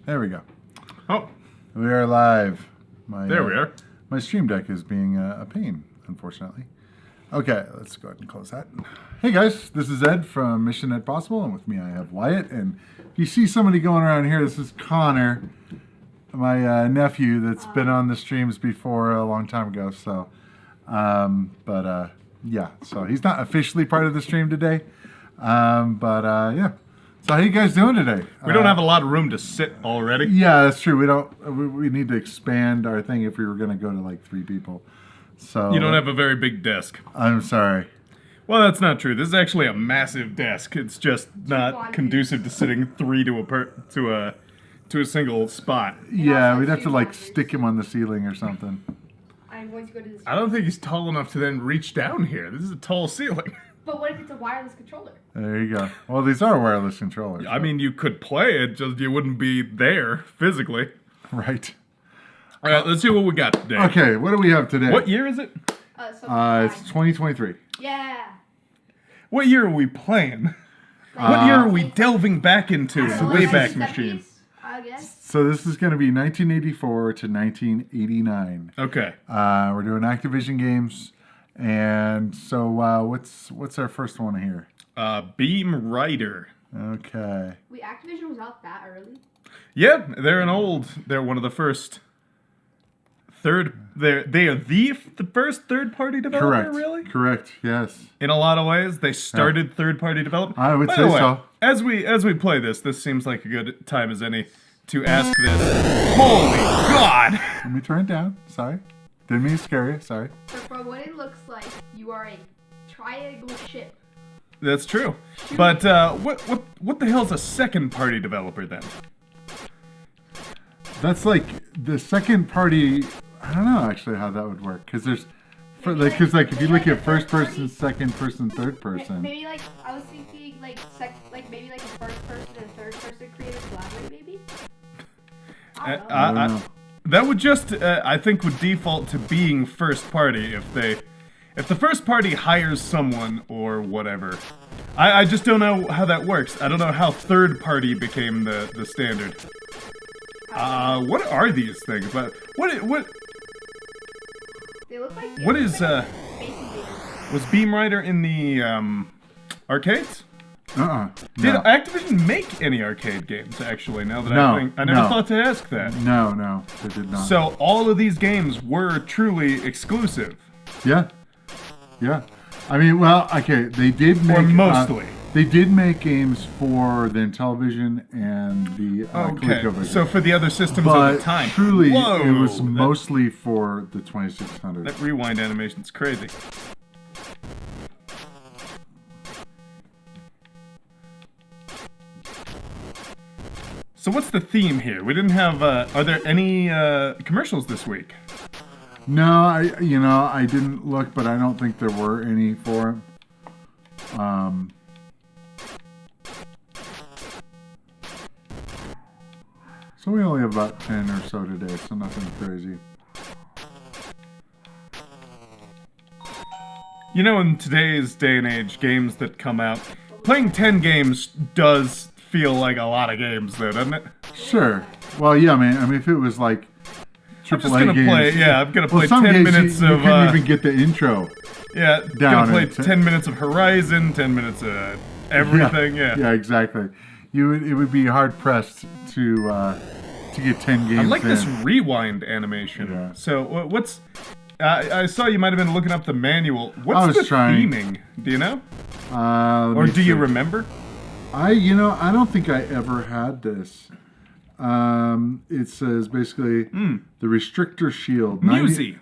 There we go. Oh. We are live. There we are. My stream deck is being a pain, unfortunately. Okay, let's go ahead and close that. Hey guys, this is Ed from Mission Net Possible, and with me I have Wyatt. And if you see somebody going around here, this is Connor, my nephew that's been on the streams before a long time ago. So, yeah, so he's not officially part of the stream today. Yeah. So how you guys doing today? We don't have a lot of room to sit already. Yeah, that's true. We don't. We need to expand our thing if we were going to go to like 3 people. So You don't have a very big desk. I'm sorry. Well, that's not true. This is actually a massive desk. It's just not conducive to sitting 3 to a single spot. Yeah, we'd have to like stick him on the ceiling or something. I'm going to go to this. I don't think he's tall enough to then reach down here. This is a tall ceiling. But what if it's a wireless controller? There you go. Well, these are wireless controllers. I mean, you could play it, just you wouldn't be there physically. Right. All right, let's see what we got today. Okay, what do we have today? What year is it? It's 2023. Yeah. What year are we playing? What year are we delving back into? The Wayback Machine. I guess. So this is going to be 1984 to 1989. Okay. We're doing Activision games. And so what's our first one here? Beamrider. Okay. Wait, Activision was out that early? Yeah, they're one of the first they are the first third-party developer, Correct. really? Correct, yes. In a lot of ways, they started third-party development. I would By say the way, so. As we play this seems like a good time as any to ask this. Holy God! Let me turn it down. Sorry. Didn't mean to scare you. Sorry. So for what it looks like, you are a triangle ship. That's true. But what the hell's a second-party developer then? That's like the second party. I don't know actually how that would work because there's, if you look at first person, second person, third person. Maybe like I was thinking maybe like a first person and third person creator collaborate maybe. I don't know. That would just, I think, would default to being first party if the first party hires someone or whatever. I just don't know how that works. I don't know how third party became the standard. What are these things? But what They look like what is Space Invaders. was Beamrider in the arcades? Did No. Activision make any arcade games, actually, now that No, I think? I never no. thought to ask that. No, they did not. So all of these games were truly exclusive. Yeah. I mean, well, okay, they did make... Or mostly. They did make games for the Intellivision and the Okay, ColecoVision. so for the other systems But of the time. truly, Whoa, it was that- mostly for the 2600. That rewind animation's crazy. So what's the theme here? We didn't have, are there any commercials this week? No, I didn't look, but I don't think there were any for it. So we only have about 10 or so today, so nothing crazy. You know, in today's day and age, games that come out, playing 10 games does feel like a lot of games, though, doesn't it? Sure. Well, yeah, man. I mean, if it was like I'm just AAA gonna games, play. Yeah, I'm gonna play some 10 games minutes you of. couldn't even get the intro. Yeah, down gonna play and 10 minutes of Horizon, 10 minutes of everything. Yeah. Yeah, exactly. It would be hard pressed to get 10 games. I like this in. rewind animation. Yeah. So what's? I saw you might have been looking up the manual. I What's was the trying. theming? Do you know? Let Or me do you see. remember? I don't think I ever had this. It says basically the restrictor shield. Musy.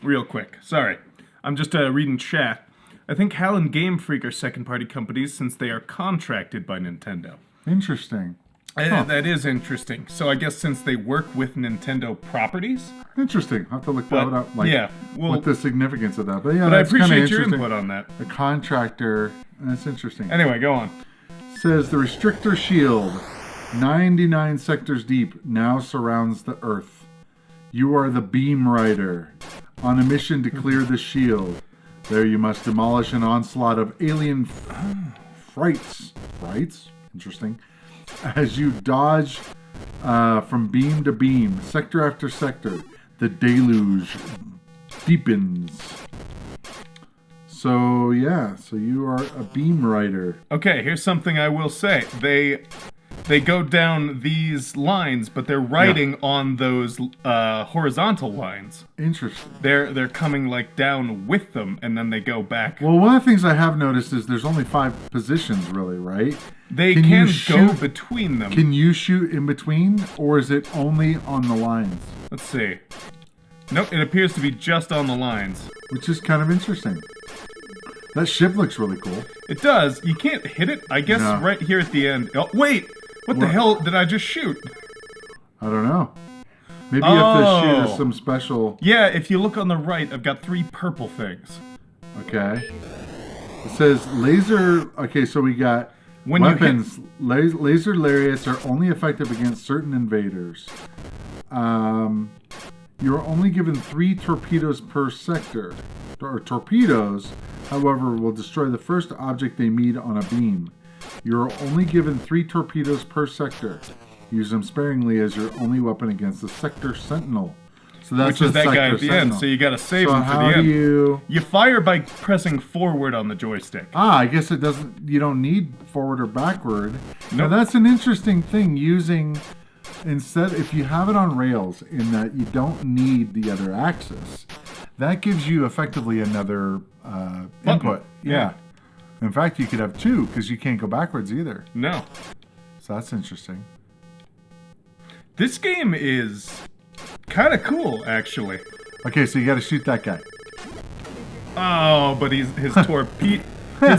Real quick. Sorry. I'm just reading chat. I think HAL and Game Freak are second-party companies since they are contracted by Nintendo. Interesting. Huh. That is interesting. So I guess since they work with Nintendo properties. Interesting. I'll have to look that up. Yeah, well, what the significance of that. But yeah, but I that's kind of appreciate your interesting. input on that. A contractor. That's interesting. Anyway, go on. Says the restrictor shield, 99 sectors deep, now surrounds the Earth. You are the Beamrider, on a mission to clear the shield. There you must demolish an onslaught of alien frights. Interesting. As you dodge From beam to beam, sector after sector, the deluge deepens. So yeah, so you are a Beamrider. Okay, here's something I will say. They go down these lines, but they're riding on those horizontal lines. Interesting. They're coming like down with them, and then they go back. Well, one of the things I have noticed is there's only 5 positions, really, right? They you can go shoot- between them. Can you shoot in between, or is it only on the lines? Let's see. Nope, it appears to be just on the lines. Which is kind of interesting. That ship looks really cool. It does. You can't hit it, I guess, No. right here at the end. Oh, wait! What the hell did I just shoot? I don't know. Maybe you have to shoot Oh. some special... Yeah, if you look on the right, I've got 3 purple things. Okay. It says laser... Okay, so we got When you weapons. Laser lariats are only effective against certain invaders. You are only given 3 torpedoes per sector. Torpedoes, however, will destroy the first object they meet on a beam. You are only given 3 torpedoes per sector. Use them sparingly as your only weapon against the sector sentinel. So that's Which is the that guy sector at the sentinel. end, so you gotta save So him for how the do end. you... You fire by pressing forward on the joystick. I guess it doesn't... You don't need forward or backward. Now Nope. that's an interesting thing, using... Instead, if you have it on rails, in that you don't need the other axis, that gives you effectively another input. Yeah. In fact, you could have 2, because you can't go backwards either. No. So that's interesting. This game is kind of cool, actually. Okay, so you got to shoot that guy. Oh, but his his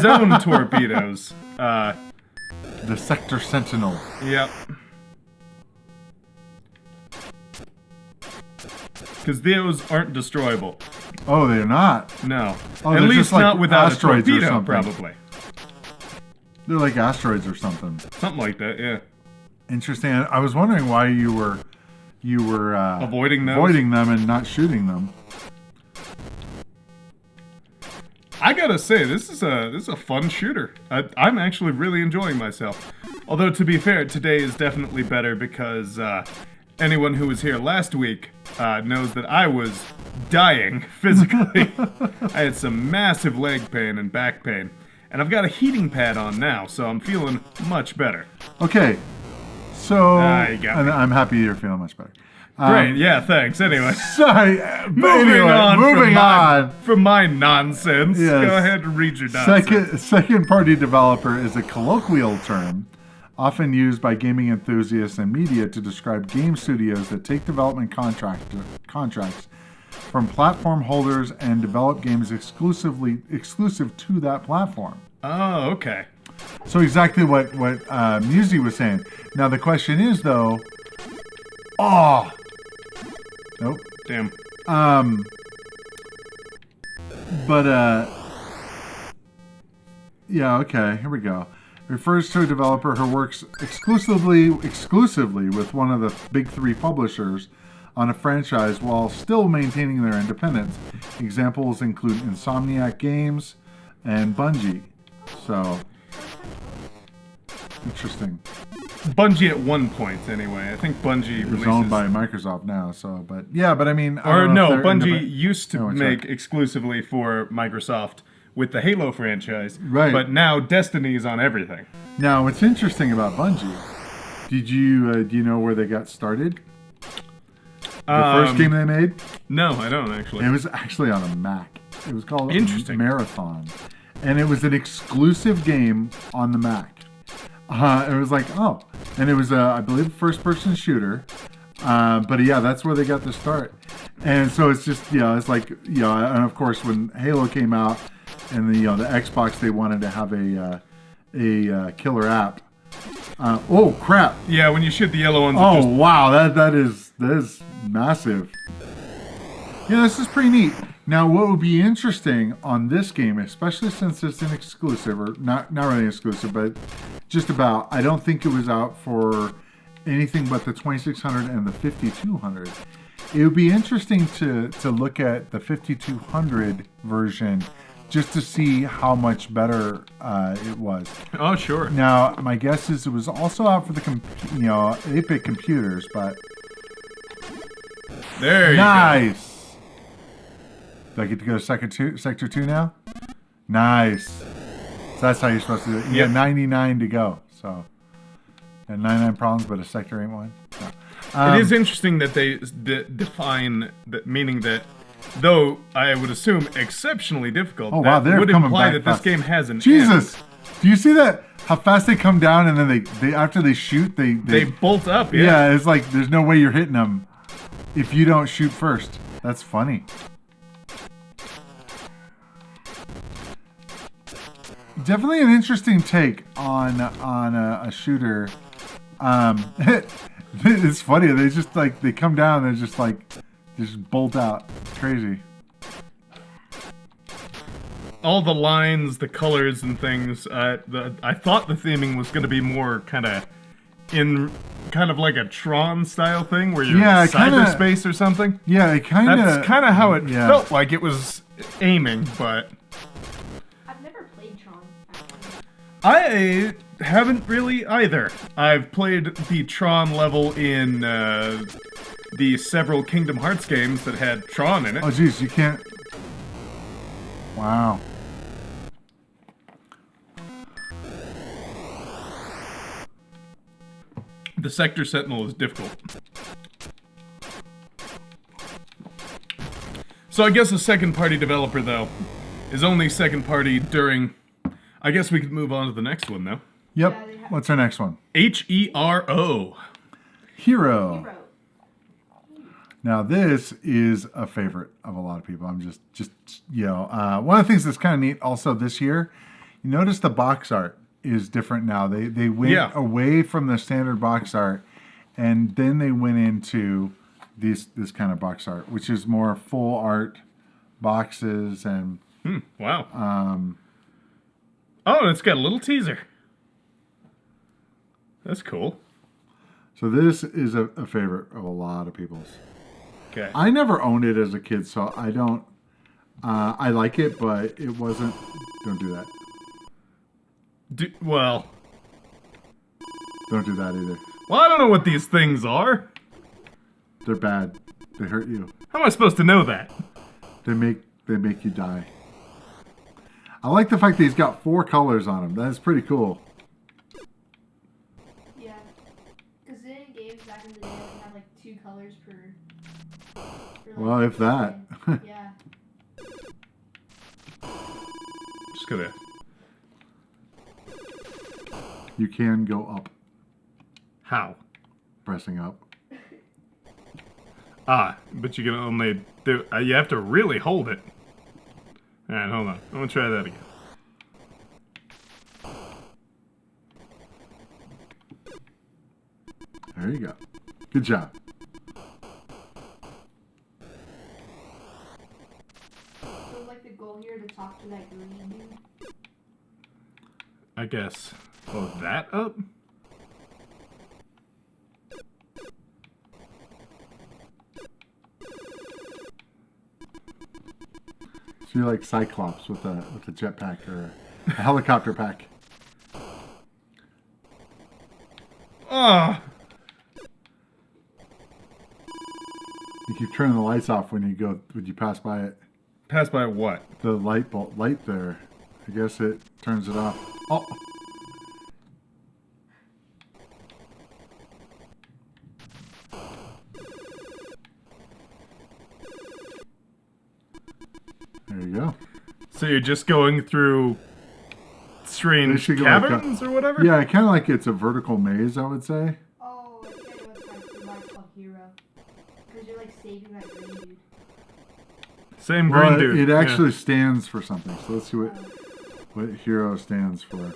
own torpedoes. The Sector Sentinel. Yep. Because those aren't destroyable. Oh, they're not. No. Oh, At they're least just like not without a asteroids or torpedo, something. probably. They're like asteroids or something. Something like that, yeah. Interesting. I was wondering why you were Avoiding those? avoiding them and not shooting them. I gotta say, this is a fun shooter. I'm actually really enjoying myself. Although, to be fair, today is definitely better because anyone who was here last week knows that I was dying physically. I had some massive leg pain and back pain. And I've got a heating pad on now, so I'm feeling much better. Okay. So, You got and me. I'm happy you're feeling much better. Great, yeah, thanks. Anyway. Sorry. Moving on. from my nonsense. Yes. Go ahead and read your nonsense. Second-party developer is a colloquial term often used by gaming enthusiasts and media to describe game studios that take development contracts from platform holders and develop games exclusive to that platform. Oh, okay. So exactly what Musi was saying. Now the question is though, nope. Damn. Yeah, okay, here we go. Refers to a developer who works exclusively with one of the big 3 publishers on a franchise while still maintaining their independence. Examples include Insomniac Games and Bungie. So, interesting. Bungie at one point, anyway. I think Bungie It's releases... owned by Microsoft now, so, but yeah, but I mean... I Or don't know no, if they're Bungie independent. used to No, it's make right. exclusively for Microsoft with the Halo franchise. Right. But now Destiny is on everything. Now, what's interesting about Bungie, do you know where they got started? The first game they made? No, I don't actually. It was actually on a Mac. It was called Interesting. Marathon. And it was an exclusive game on the Mac. It was like, oh. And it was, I believe, a first-person shooter. But yeah, that's where they got their start. And so it's just, it's like, and of course when Halo came out and the Xbox, they wanted to have a killer app. Oh, crap. Yeah, when you shoot the yellow ones, Oh, it just... wow, that is massive. Yeah, this is pretty neat. Now, what would be interesting on this game, especially since it's an exclusive, or not really exclusive, but just about, I don't think it was out for anything but the 2600 and the 5200. It would be interesting to look at the 5200 version just to see how much better it was. Oh, sure. Now, my guess is it was also out for the 8-bit computers, but There you nice. Do I get to go to sector 2 now? Nice. So that's how you're supposed to do it. You got 99 to go. So, and 99 problems, but a sector ain't one. No. It is interesting that they define that, meaning that though I would assume exceptionally difficult, Oh, wow, that they're would coming imply back that this fast. game has an Jesus. end. Do you see that? How fast they come down and then they after they shoot, They bolt up, yeah. yeah, it's like there's no way you're hitting them if you don't shoot first. That's funny. Definitely an interesting take on a shooter. It's funny. They just like they come down. They're just like just bolt out. It's crazy. All the lines, the colors, and things. I thought the theming was going to be more kind of like a Tron style thing, where you're in cyberspace or something. Yeah, it kind of. That's kind of how it felt like it was aiming, but I've never played Tron. I haven't really either. I've played the Tron level in the several Kingdom Hearts games that had Tron in it. Oh, geez, you can't. Wow. The Sector Sentinel is difficult. So I guess a second-party developer, though, is only second-party during... I guess we could move on to the next one, though. Yep. Yeah, they have- What's our next one? H.E.R.O. H.E.R.O. Hero. Now this is a favorite of a lot of people. I'm just one of the things that's kind of neat also this year, you notice the box art is different now. They went away from the standard box art and then they went into this kind of box art, which is more full art boxes and Wow. Oh, it's got a little teaser. That's cool. so this is a favorite of a lot of people's. Okay. I never owned it as a kid, so I don't. I like it, but it wasn't. Don't do that. Well, Don't do that either. I don't know what these things are. They're bad. They hurt you. How am I supposed to know that? They make you die. I like the fact that he's got 4 colors on him. That's pretty cool. Yeah. Because in games back in the day, they had like 2 colors per Well, if that. Yeah. Just gonna... You can go up, How? pressing up. But you can only do... you have to really hold it. Alright, hold on. I'm gonna try that again. There you go. Good job. So like the goal here to talk to that green dude. I guess. Oh, that up? So you're like Cyclops with a jetpack or a helicopter pack. Ah! You keep turning the lights off when you pass by it. Pass by what? The light there. I guess it turns it off. Oh. There you go. So you're just going through strange Basically like caverns or whatever? Yeah, kind of like it's a vertical maze, I would say. Oh, I think I know why it's called H.E.R.O. Because you're like saving that green dude. Same green Well, dude. it yeah. actually stands for something. So let's see what H.E.R.O stands for.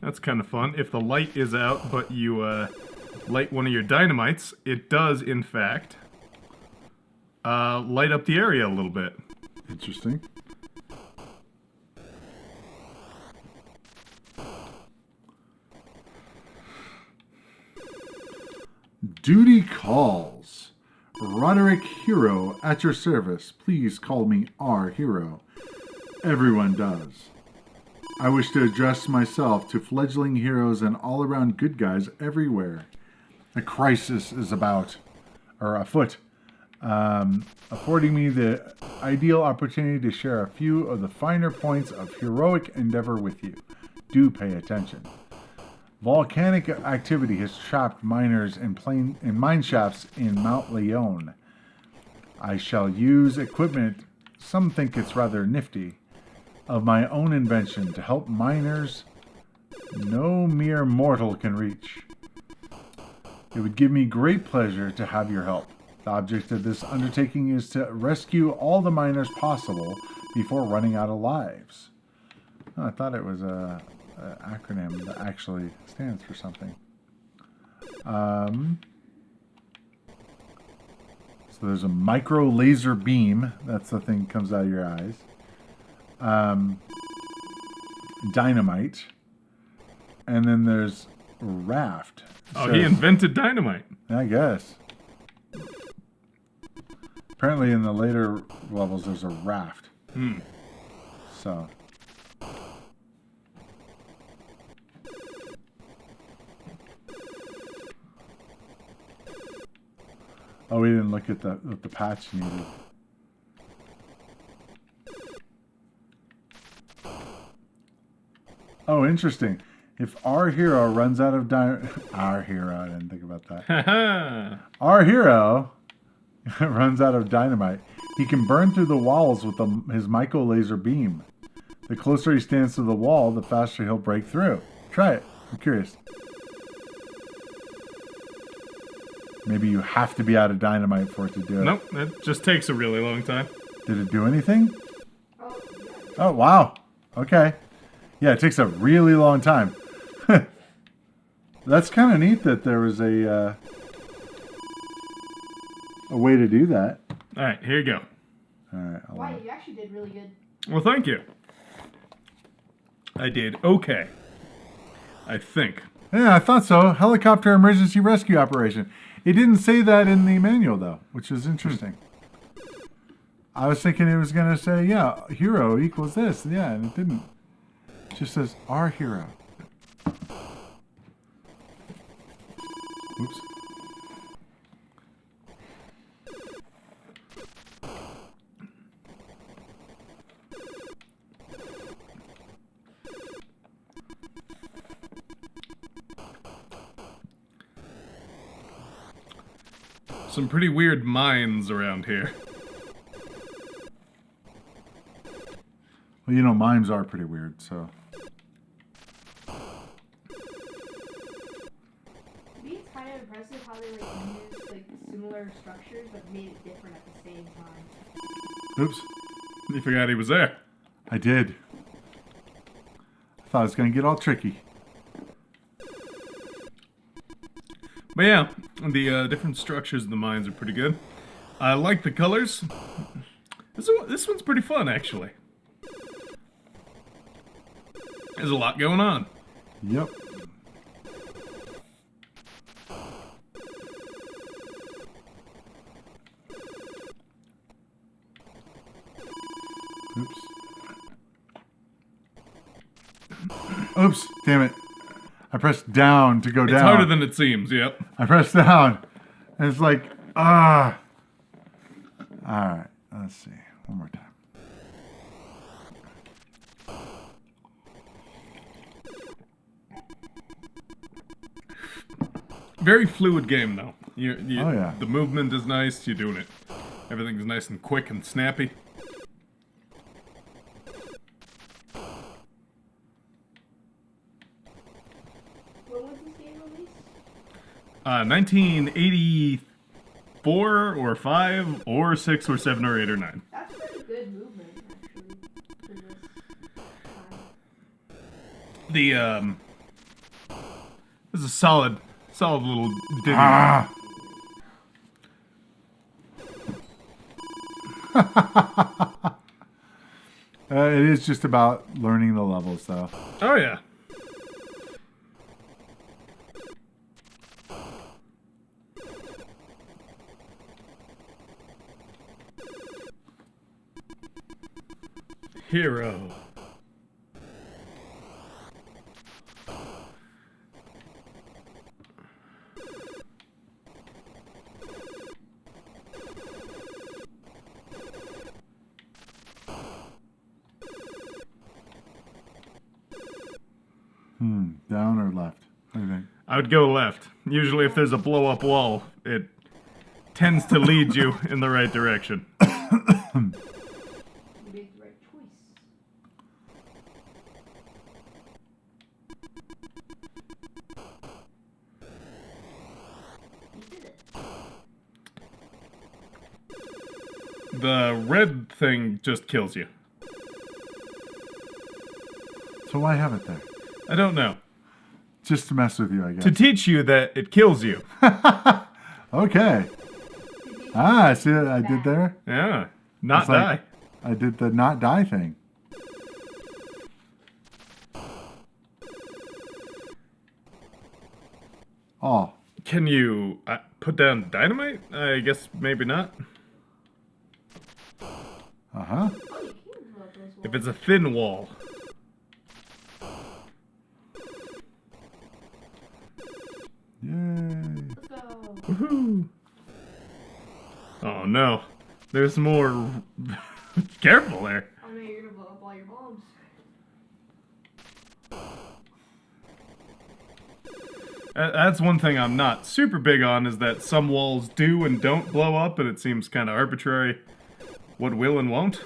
That's kind of fun. If the light is out, but you light one of your dynamites, it does, in fact, light up the area a little bit. Interesting. Duty calls. Roderick Hero at your service. Please call me R.E.R.O. Everyone does. I wish to address myself to fledgling heroes and all-around good guys everywhere. A crisis is afoot, affording me the ideal opportunity to share a few of the finer points of heroic endeavor with you. Do pay attention. Volcanic activity has trapped miners in mine shafts in Mount Leon. I shall use equipment, some think it's rather nifty, of my own invention to help miners no mere mortal can reach. It would give me great pleasure to have your help. The object of this undertaking is to rescue all the miners possible before running out of lives. Oh, I thought it was an acronym that actually stands for something. So there's a micro laser beam. That's the thing that comes out of your eyes. Dynamite. And then there's raft. Oh, he invented dynamite. I guess. Apparently in the later levels there's a raft. So. Oh, we didn't look at the patch needed. Oh, interesting. If R.E.R.O. runs out of R.E.R.O. I didn't think about that. R.E.R.O. runs out of dynamite, he can burn through the walls with his micro laser beam. The closer he stands to the wall, the faster he'll break through. Try it. I'm curious. Maybe you have to be out of dynamite for it to do it. Nope, it just takes a really long time. Did it do anything? Oh, wow. Okay. Yeah, it takes a really long time. That's kind of neat that there was a way to do that. All right, here you go. All right. Wow, you actually did really good. Well, thank you. I did okay. I think. Yeah, I thought so. Helicopter emergency rescue operation. It didn't say that in the manual, though, which is interesting. I was thinking it was going to say, yeah, hero equals this. Yeah, and it didn't. It just says, R.E.R.O. Oops. Some pretty weird mines around here. Well, you know, mimes are pretty weird, so. To me, it's kind of impressive how they used similar structures but made it different at the same time. Oops. You forgot he was there. I did. I thought it was going to get all tricky. But yeah, the different structures of the mines are pretty good. I like the colors. This one's pretty fun, actually. There's a lot going on. Yep. Oops. Oops, damn it. I pressed down to go down. It's harder than it seems, yep. I pressed down, and it's like, ah. Alright, let's see. One more time. Very fluid game, though. Oh, yeah. The movement is nice, you're doing it. Everything's nice and quick and snappy. When was this game released? 1984 or 5 or 6 or 7 or 8 or 9. That's pretty good movement, actually, for this time. This is a solid little ditty. Ah! It is just about learning the levels, though. Oh, yeah. H.E.R.O. Down or left? What do you think? I would go left. Usually if there's a blow-up wall, it tends to lead you in the right direction. You made the right choice. You did it. The red thing just kills you. So why have it there? I don't know. Just to mess with you, I guess. To teach you that it kills you. Okay. Ah, see what I did there? Yeah. Not It's like- die. I did the not die thing. Oh. Can you put down dynamite? I guess maybe not. Uh-huh. Oh, you can blow up those If walls. it's a thin wall. Yay. Let's go. Woohoo! Oh no. There's more. Careful there. Oh no, you're gonna blow up all your bombs. That's one thing I'm not super big on, is that some walls do and don't blow up, and it seems kind of arbitrary what will and won't.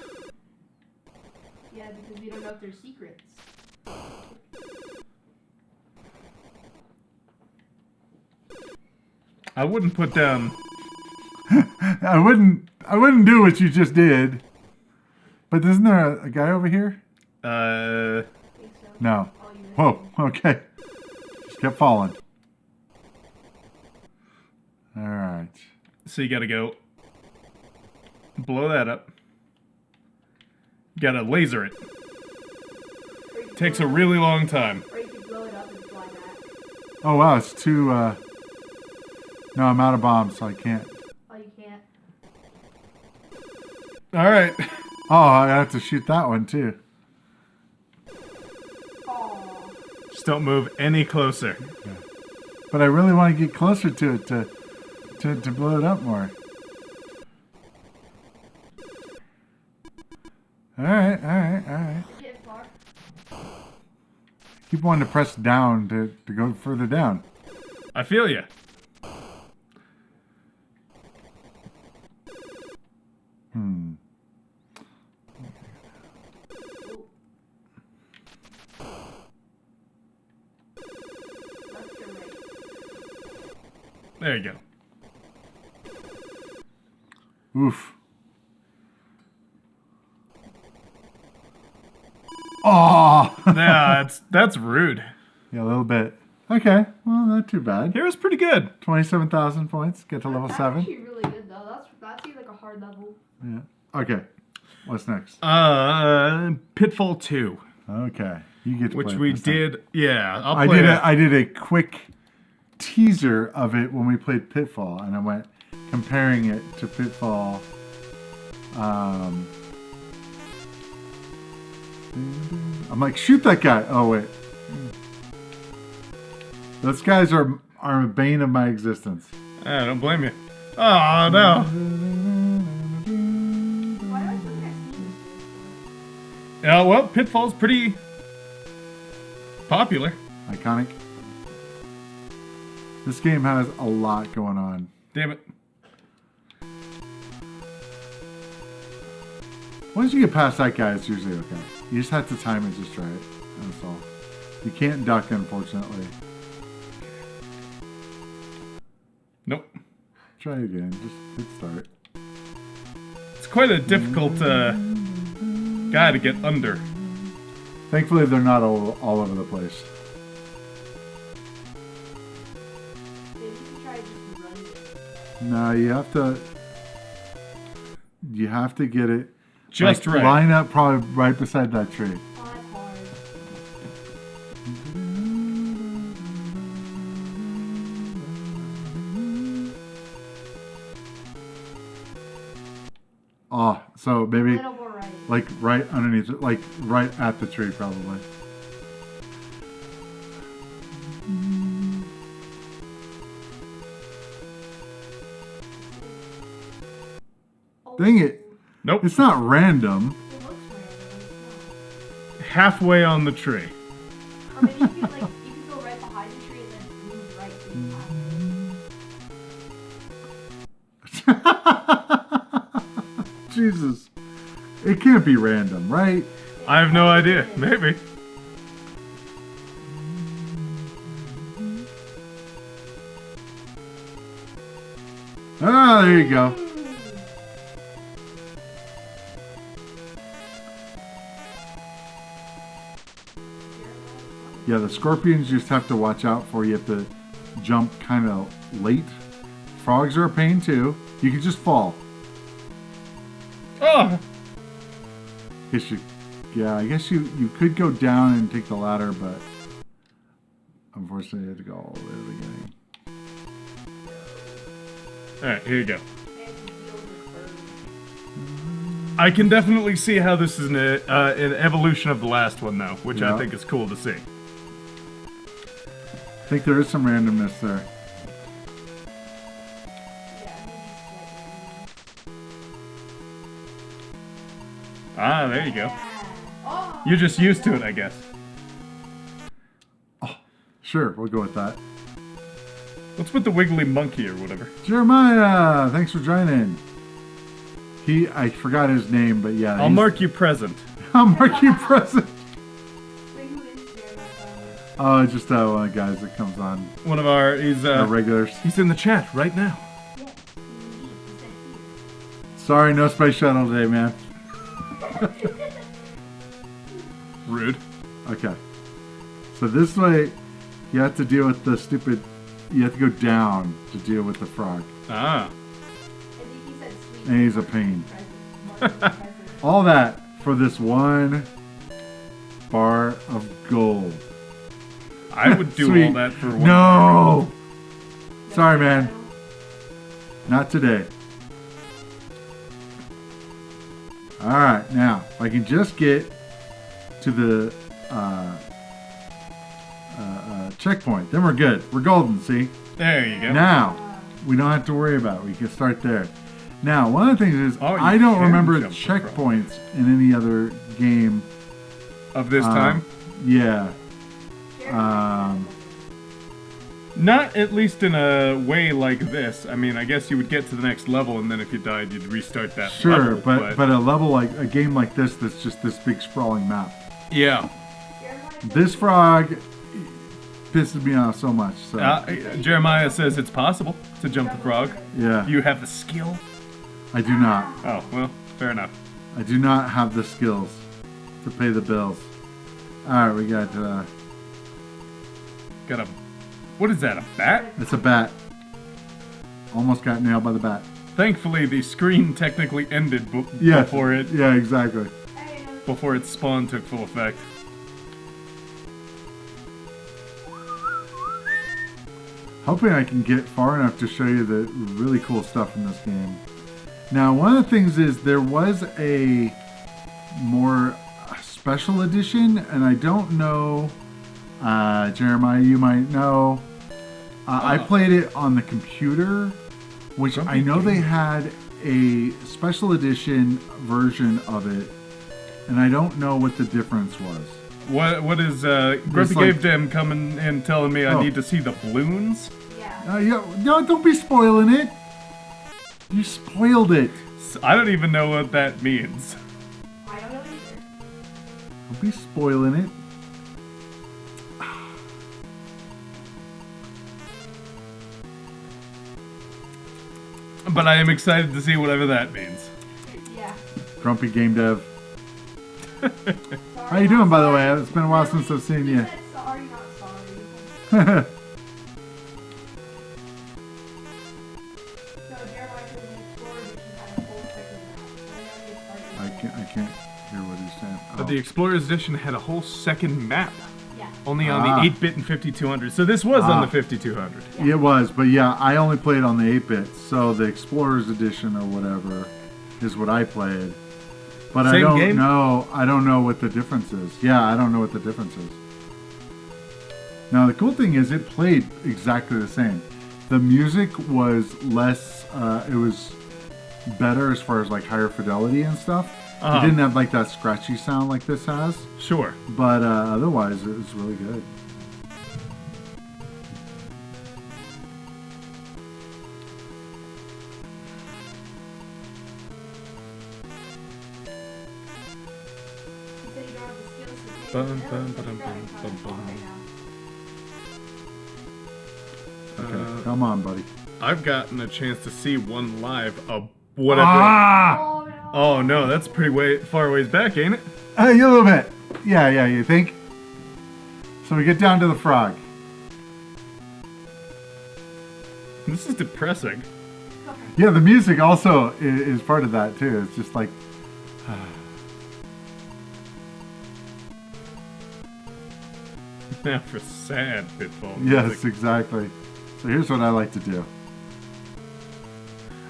Yeah, because we don't know if they're secrets. I wouldn't put down. I wouldn't do what you just did. But isn't there a guy over here? I think so. No. Oh, you missed Whoa, him. okay. Just kept falling. Alright. So you gotta go. Blow that up. You gotta laser it. Or you can Takes blow a it really long time. up- Or you can blow it up and fly back. Oh wow, it's too no, I'm out of bombs, so I can't. Oh, you can't. Alright. Oh, I have to shoot that one too. Oh. Just don't move any closer. But I really want to get closer to it to blow it up more. Alright. Get far. Keep wanting to press down to go further down. I feel ya. Left or right? There you go. Oof. Oh! Yeah, that's rude. Yeah, a little bit. Okay, well, not too bad. Here's pretty good. 27,000 points. Get to level That's 7. actually really good though. That's like a hard level. Yeah. Okay. What's next? Pitfall 2, Okay. You get to which play it we this time. did. Yeah, I'll I play did it. I did a quick teaser of it when we played Pitfall, and I went comparing it to Pitfall. I'm like, shoot that guy. Oh wait, those guys are a bane of my existence. I don't blame you. Oh no. Why do I think I've seen this? Yeah, well, Pitfall's pretty popular. Iconic. This game has a lot going on. Damn it. Once you get past that guy, it's usually okay. You just have to time it just right. That's all. You can't duck, unfortunately. Nope. Try again. Just hit start. It's quite a difficult guy to get under. Thankfully, they're not all over the place. Maybe you can try just running it. No, you have to get it Just like, right. Line up probably right beside that tree. Oh, that's hard. Oh, so maybe Little more right. Like right underneath it, like right at the tree probably. Dang it. Nope. It's not random. It looks random, but it's Halfway on the tree. not. Or maybe you could go right behind the tree and then move right to the path. Jesus. It can't be random, right? I have no idea. Maybe. Ah, there you go. Yeah, the scorpions you just have to watch out for. You have to jump kind of late. Frogs are a pain too. You can just fall. Oh! I guess you could go down and take the ladder, but unfortunately you have to go all the way to the beginning. Alright, here you go. I can definitely see how this is an evolution of the last one, though, which I Yeah. think is cool to see. I think there is some randomness there. Ah, there you go. Oh, You're just used to it, I guess. Sure, we'll go with that. What's with the wiggly monkey or whatever? Jeremiah, thanks for joining. I forgot his name, but yeah. I'll mark you present. I'll mark you present. wait, who is there? Oh, it's just one of the guys that comes on. One of he's Regulars. he's in the chat right now. Yeah, he said here. Sorry, no space shuttle today, man. Rude. Okay. So this way, you have to deal with the stupid. You have to go down to deal with the frog. Ah. I think he said sweet. And he's a pain. Present. All that for this one bar of gold. I would do Sweet. all that for one. No! Sorry, man. Not today. Alright, now, if I can just get to the checkpoint, then we're good. We're golden, see? There you go. Now, we don't have to worry about it. We can start there. Now, one of the things is, Oh, you I don't can remember jump the checkpoints in any other game. Of this time? Yeah. Not at least in a way like this. I mean, I guess you would get to the next level, and then if you died, you'd restart that Sure, level. but a level like a game like this that's just this big sprawling map. Yeah. This frog pisses me off so much. So Jeremiah says it's possible to jump the frog. yeah, You have the skill? I do not. Oh, well, fair enough. I do not have the skills to pay the bills. All right, we got. Got a... What is that, a bat? It's a bat. Almost got nailed by the bat. Thankfully, the screen technically ended Yeah. before it Yeah, exactly. before its spawn took full effect. Hoping I can get far enough to show you the really cool stuff in this game. Now, one of the things is there was a more special edition, and I don't know, Jeremiah, you might know. I played it on the computer, which I know they had a special edition version of it, and I don't know what the difference was. What is Grumpy like- Cave Dem coming and telling me I need to see the balloons? Yeah. Yeah, no, don't be spoiling it. You spoiled it. I don't even know what that means. I don't know either. Don't be spoiling it. But I am excited to see whatever that means. Yeah. Grumpy Game Dev. Sorry, How you doing, by the way? It's been a while since I've seen you. He said sorry, not sorry. No, Jeremiah said in the Explorer Edition had a whole second map. I can't hear what he's saying. But the Explorer's Edition had a whole second map. Yeah. Only on the 8-bit and 5200. So this was on the 5200. It was, but yeah, I only played on the 8-bit, so the Explorer's Edition or whatever is what I played. But Same I don't game? know. I don't know what the difference is. Yeah, I don't know what the difference is. Now the cool thing is, it played exactly the same. The music was less. It was better as far as like higher fidelity and stuff. It didn't have like that scratchy sound like this has. Sure. But otherwise, it was really good. You said you don't have the skills to play Bum, the bum, L, so ba-dum, you're probably bum, kind of bum, right now. Okay, come on, buddy. I've gotten a chance to see one live of whatever. Ah! Oh no. Oh no, that's pretty far ways back, ain't it? A little bit. Yeah, you think? So we get down to the frog. This is depressing. Yeah, the music also is part of that too. It's just like... Now for sad Pitfall. Yes, music. exactly. So here's what I like to do.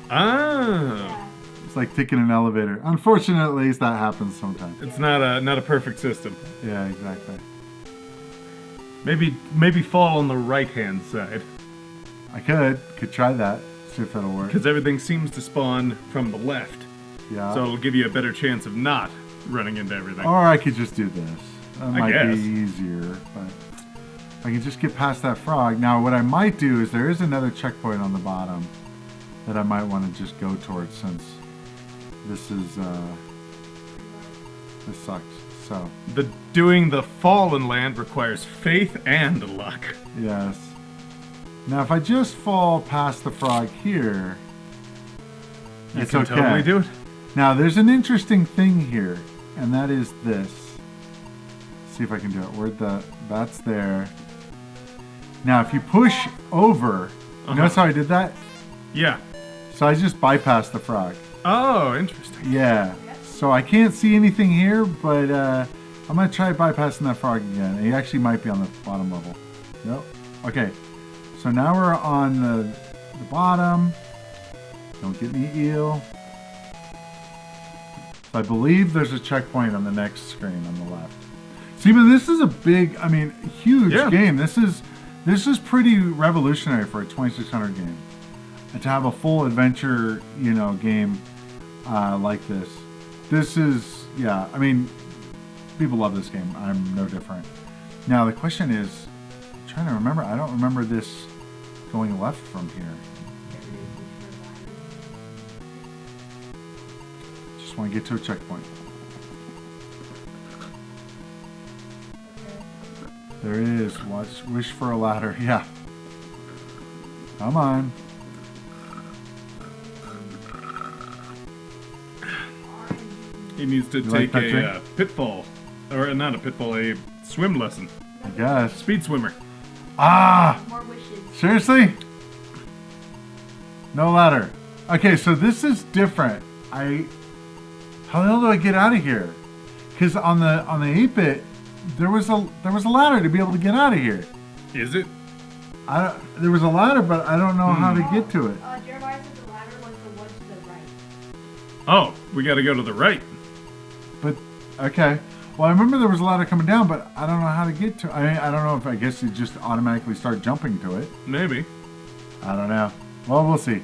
Ah, Yeah. It's like taking an elevator. Unfortunately, at least that happens sometimes. it's not a perfect system. Yeah, exactly. Maybe fall on the right hand side, I could try that. See if that'll work. because everything seems to spawn from the left, Yeah. so it'll give you a better chance of not running into everything. Or I could just do this. That might guess. be easier, but I can just get past that frog. Now, what I might do is there is another checkpoint on the bottom that I might want to just go towards, since this is this sucks. So Doing the fallen land requires faith and luck. yes. Now, if I just fall past the frog here, You it's can okay. totally do it. Now, there's an interesting thing here, and that is this. See if I can do it. That's there. Now, if you push over, notice how I did that? Yeah. So I just bypassed the frog. Oh, interesting. Yeah. So I can't see anything here, but I'm going to try bypassing that frog again. He actually might be on the bottom level. Nope. Okay. So now we're on the bottom. Don't get me eel. I believe there's a checkpoint on the next screen on the left. See, but this is a big, huge game. This is pretty revolutionary for a 2600 game. And to have a full adventure, game like this. This is, people love this game. I'm no different. Now, the question is, I'm trying to remember. I don't remember this going left from here. Just want to get to a checkpoint. There it is. Wish for a ladder. Yeah. Come on. He needs to You take like that a drink? pitfall, or not a pitfall, a swim lesson. I guess. Speed swimmer. Ah! More wishes. Seriously? No ladder. Okay, so this is different. How the hell do I get out of here? Because on the 8-bit, there was a ladder to be able to get out of here. Is it? There was a ladder, but I don't know how to get to it. Jeremiah said the ladder was the one to the right. Oh, we got to go to the right. But okay. Well, I remember there was a ladder coming down, but I don't know how to get to it. I don't know if I guess you just automatically start jumping to it. Maybe. I don't know. Well, we'll see.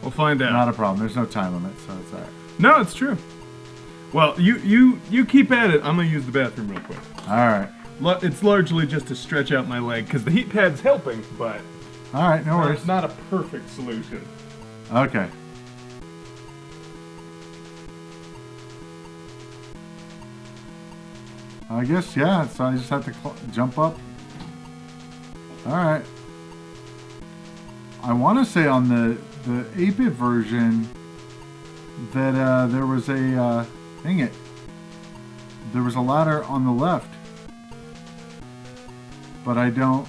We'll find out. Not a problem. There's no time limit, so it's all right. No, it's true. Well, you keep at it. I'm gonna use the bathroom real quick. All right. It's largely just to stretch out my leg because the heat pad's helping, but All right. No worries. it's not a perfect solution. Okay. I guess, yeah, so I just have to jump up. Alright. I want to say on the 8-bit version that there was a, dang it, there was a ladder on the left. But I don't,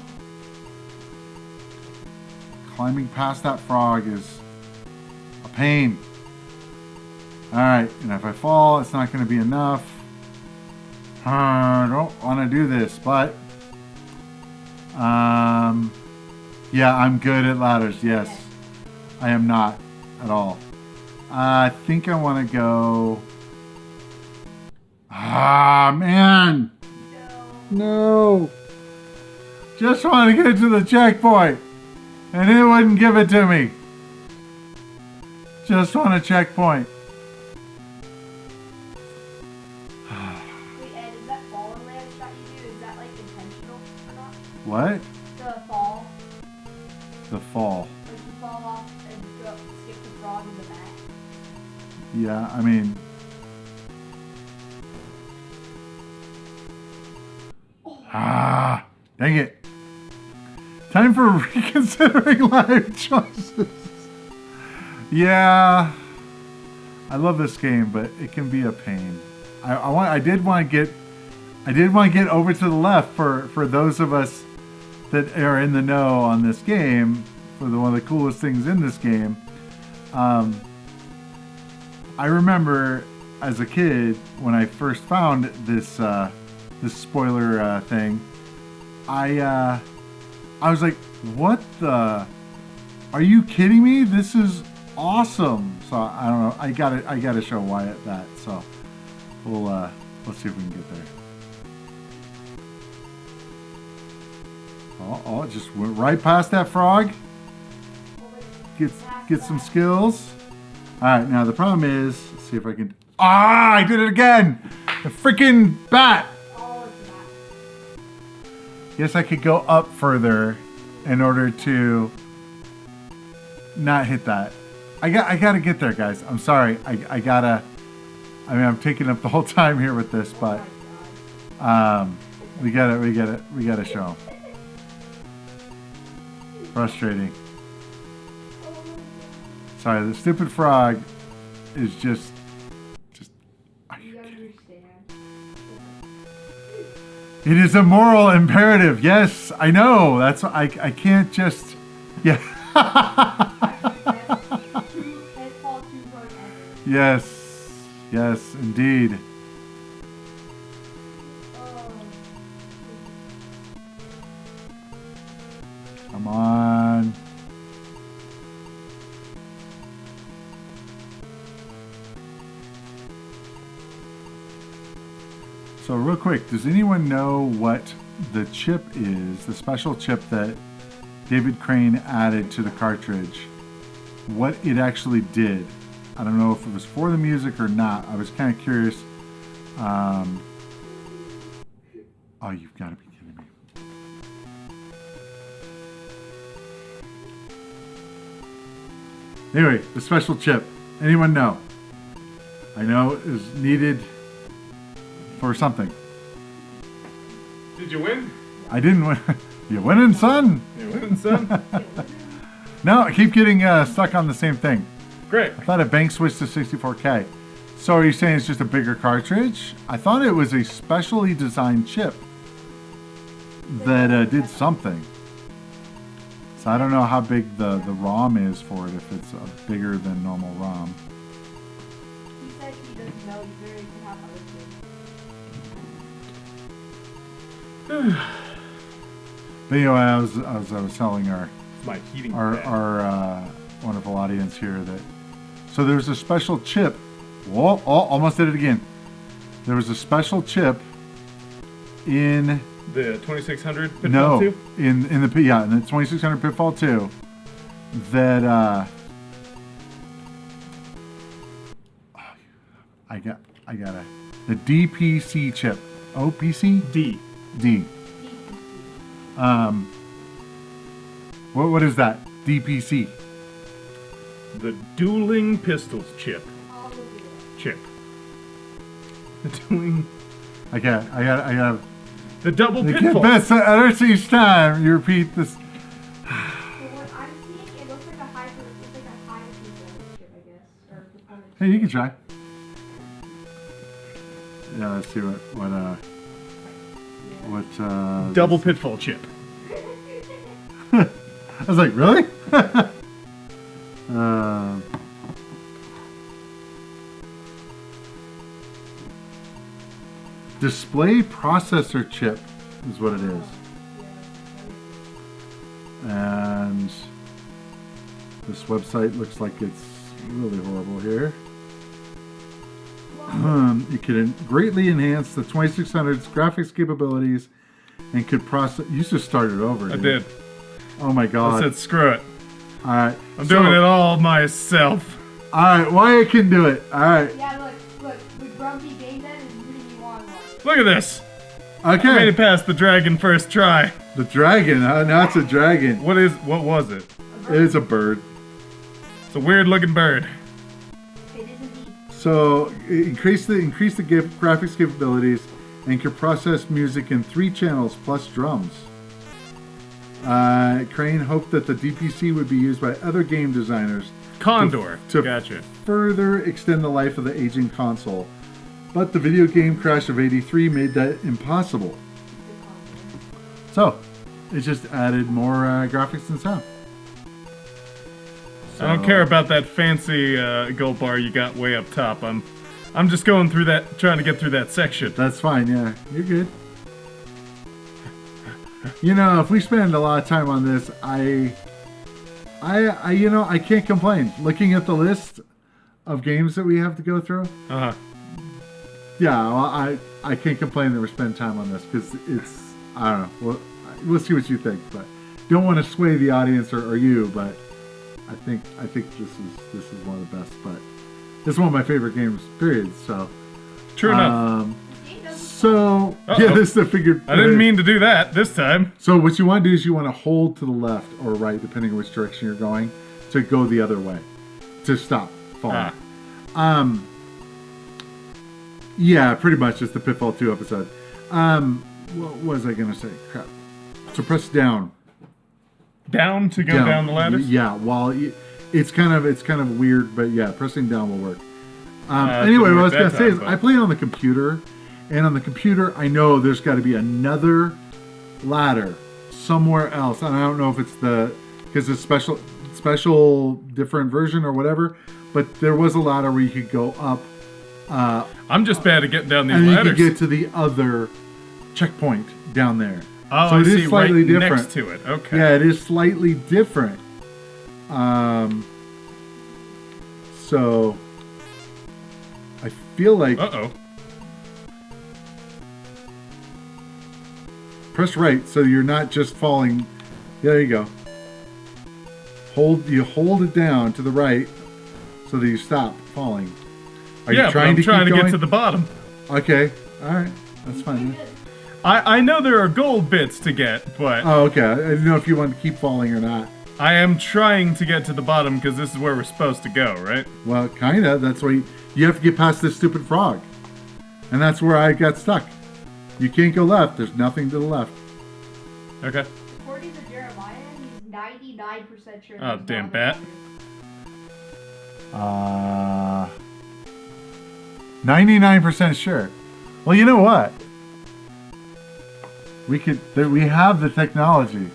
climbing past that frog is a pain. Alright, and if I fall, it's not going to be enough. I don't want to do this, but yeah, I'm good at ladders. Yes, I am not at all. I think I want to go Ah, man. No. Just want to get to the checkpoint. And it wouldn't give it to me. Just want a checkpoint. Wait, Ed, is that fallen land shot you do? Is that like intentional or not? What? The fall. The fall. Like you fall off and go skip the frog in the back. Yeah, I mean... Ah, dang it. Time for reconsidering life choices. Yeah, I love this game, but it can be a pain. I did want to get over to the left for those of us that are in the know on this game. For one of the coolest things in this game, I remember as a kid when I first found this spoiler thing. I was like, what the? Are you kidding me? This is awesome. So I don't know. I gotta show Wyatt that. So we'll let's see if we can get there. Oh, it just went right past that frog. Get some skills. All right, now the problem is, let's see if I can. Ah, I did it again. The freaking bat. Yes, I could go up further in order to not hit that. I gotta get there, guys. I'm sorry. I gotta. I mean, I'm taking up the whole time here with this, but we gotta show. Frustrating. Sorry, the stupid frog is just. You understand. It is a moral imperative. Yes, I know. That's I can't just. Yeah. Pitfall 2 ever. Yes. Yes, indeed. Come on. So real quick, does anyone know what the chip is, the special chip that David Crane added to the cartridge? What it actually did? I don't know if it was for the music or not. I was kind of curious. Oh, you've got to be kidding me. Anyway, the special chip. Anyone know? I know it is needed for something. Did you win? I didn't win. You winning, son? You winning, son? No, I keep getting stuck on the same thing. Great. I thought a bank switched to 64K. So are you saying it's just a bigger cartridge? I thought it was a specially designed chip that did something. So I don't know how big the ROM is for it, if it's bigger than normal ROM. He said he doesn't know. He's very half other kids. But anyway, I was telling our It's my heating pad. our wonderful audience here that so there's a special chip. Whoa, oh, almost did it again. There was a special chip in The 2600 Pitfall no 2? in the 2600 Pitfall 2 that I got the DPC chip. OPC? D. D. What is that? DPC. The Dueling Pistols chip. I'll look at it. Chip. The Dueling... I got The Double the Pitfall. best at each time you repeat this. So what I'm seeing, it looks like a high chip, I guess, or component. Hey, you can try. Yeah, let's see what Double Pitfall chip. I was like, really? Display processor chip is what it is. And this website looks like it's really horrible here. Well, It could greatly enhance the 2600's graphics capabilities and could process. You just started over. I dude. did. Oh my I god. said screw it. All right. I'm doing it all myself. All right. Wyatt can do it. All right. Yeah, look. With Grumpy Game Dead and Rudy Wong. Look at this. I made Okay. it past the dragon first try. The dragon. Now it's a dragon. What was it? It is a bird. It's a weird looking bird. It is indeed. So increase the graphics capabilities and can process music in 3 channels plus drums. Crane hoped that the DPC would be used by other game designers Condor. to Gotcha. further extend the life of the aging console. But the video game crash of '83 made that impossible. So it just added more graphics and sound. I don't care about that fancy gold bar you got way up top. I'm just going through that, trying to get through that section. That's fine, yeah. You're good. You know, if we spend a lot of time on this, I can't complain. Looking at the list of games that we have to go through, Uh huh. yeah, well, I can't complain that we're spending time on this because it's, I don't know. We'll see what you think, but don't want to sway the audience or you, but I think this is one of the best. But this is one of my favorite games, period. So True enough. So Uh-oh. yeah, this is the figured. I didn't mean to do that this time. So what you want to do is you want to hold to the left or right, depending on which direction you're going, to go the other way, to stop falling. Yeah, pretty much. It's the Pitfall 2 episode. What was I gonna say? Crap. So press down. Down to go down the ladders? Yeah. While it's kind of weird, but yeah, pressing down will work. Anyway, didn't what I work was gonna that say is time, I play it on the computer, and on the computer I know there's got to be another ladder somewhere else, and I don't know if it's because it's special different version or whatever, but there was a ladder where you could go up. I'm just bad at getting down these And you ladders. can get to the other checkpoint down there. Oh, So I it is see. slightly Right different. next to it. Okay. Yeah, it is slightly different. So I feel like Uh-oh. press right so you're not just falling. Yeah, there you go. Hold it down to the right so that you stop falling. Are you I'm trying to trying keep to going? get to the bottom. Okay, all right, that's fine. I know there are gold bits to get, but Oh, okay. I didn't know if you wanted to keep falling or not. I am trying to get to the bottom because this is where we're supposed to go, right? Well, kinda. That's why you have to get past this stupid frog, and that's where I got stuck. You can't go left. There's nothing to the left. Okay. According to Jeremiah, he's 99% sure. Oh, there's damn not bat. a 99% sure. Well, you know what? We have the technology.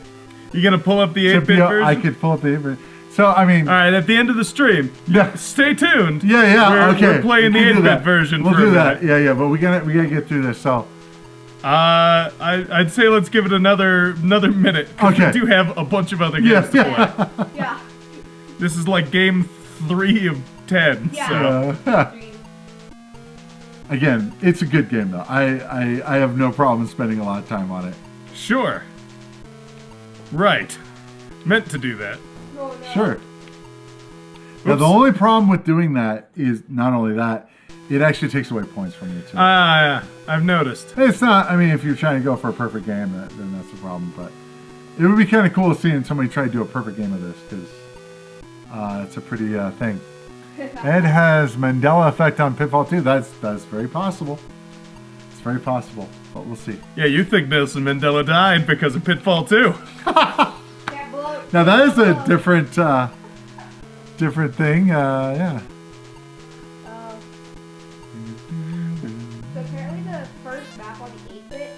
You gonna pull up the To 8-bit version? I could pull up the 8-bit. So I mean, All right, at the end of the stream, yeah, stay tuned. yeah, okay. We're playing the We can do 8-bit that. version. We'll for do a that. minute. Yeah, but we gotta get through this. So I'd say let's give it another minute. 'Cause Okay. We do have a bunch of other games to play. Yeah. This is like game 3 of 10. Yeah. So again, it's a good game though. I have no problem spending a lot of time on it. sure. Right. Meant to do that. No, no. Sure. Now, the Oops. only problem with doing that is not only that, it actually takes away points from you too. I've noticed. It's not. I mean, if you're trying to go for a perfect game, then that's a problem. But it would be kind of cool seeing somebody try to do a perfect game of this because it's a pretty thing. Ed has Mandela effect on Pitfall 2. That's very possible. It's very possible, but we'll see. Yeah, you think Nelson Mandela died because of Pitfall 2. Can't blow. Now that is a different thing. Yeah. So apparently the first map on the 8-bit,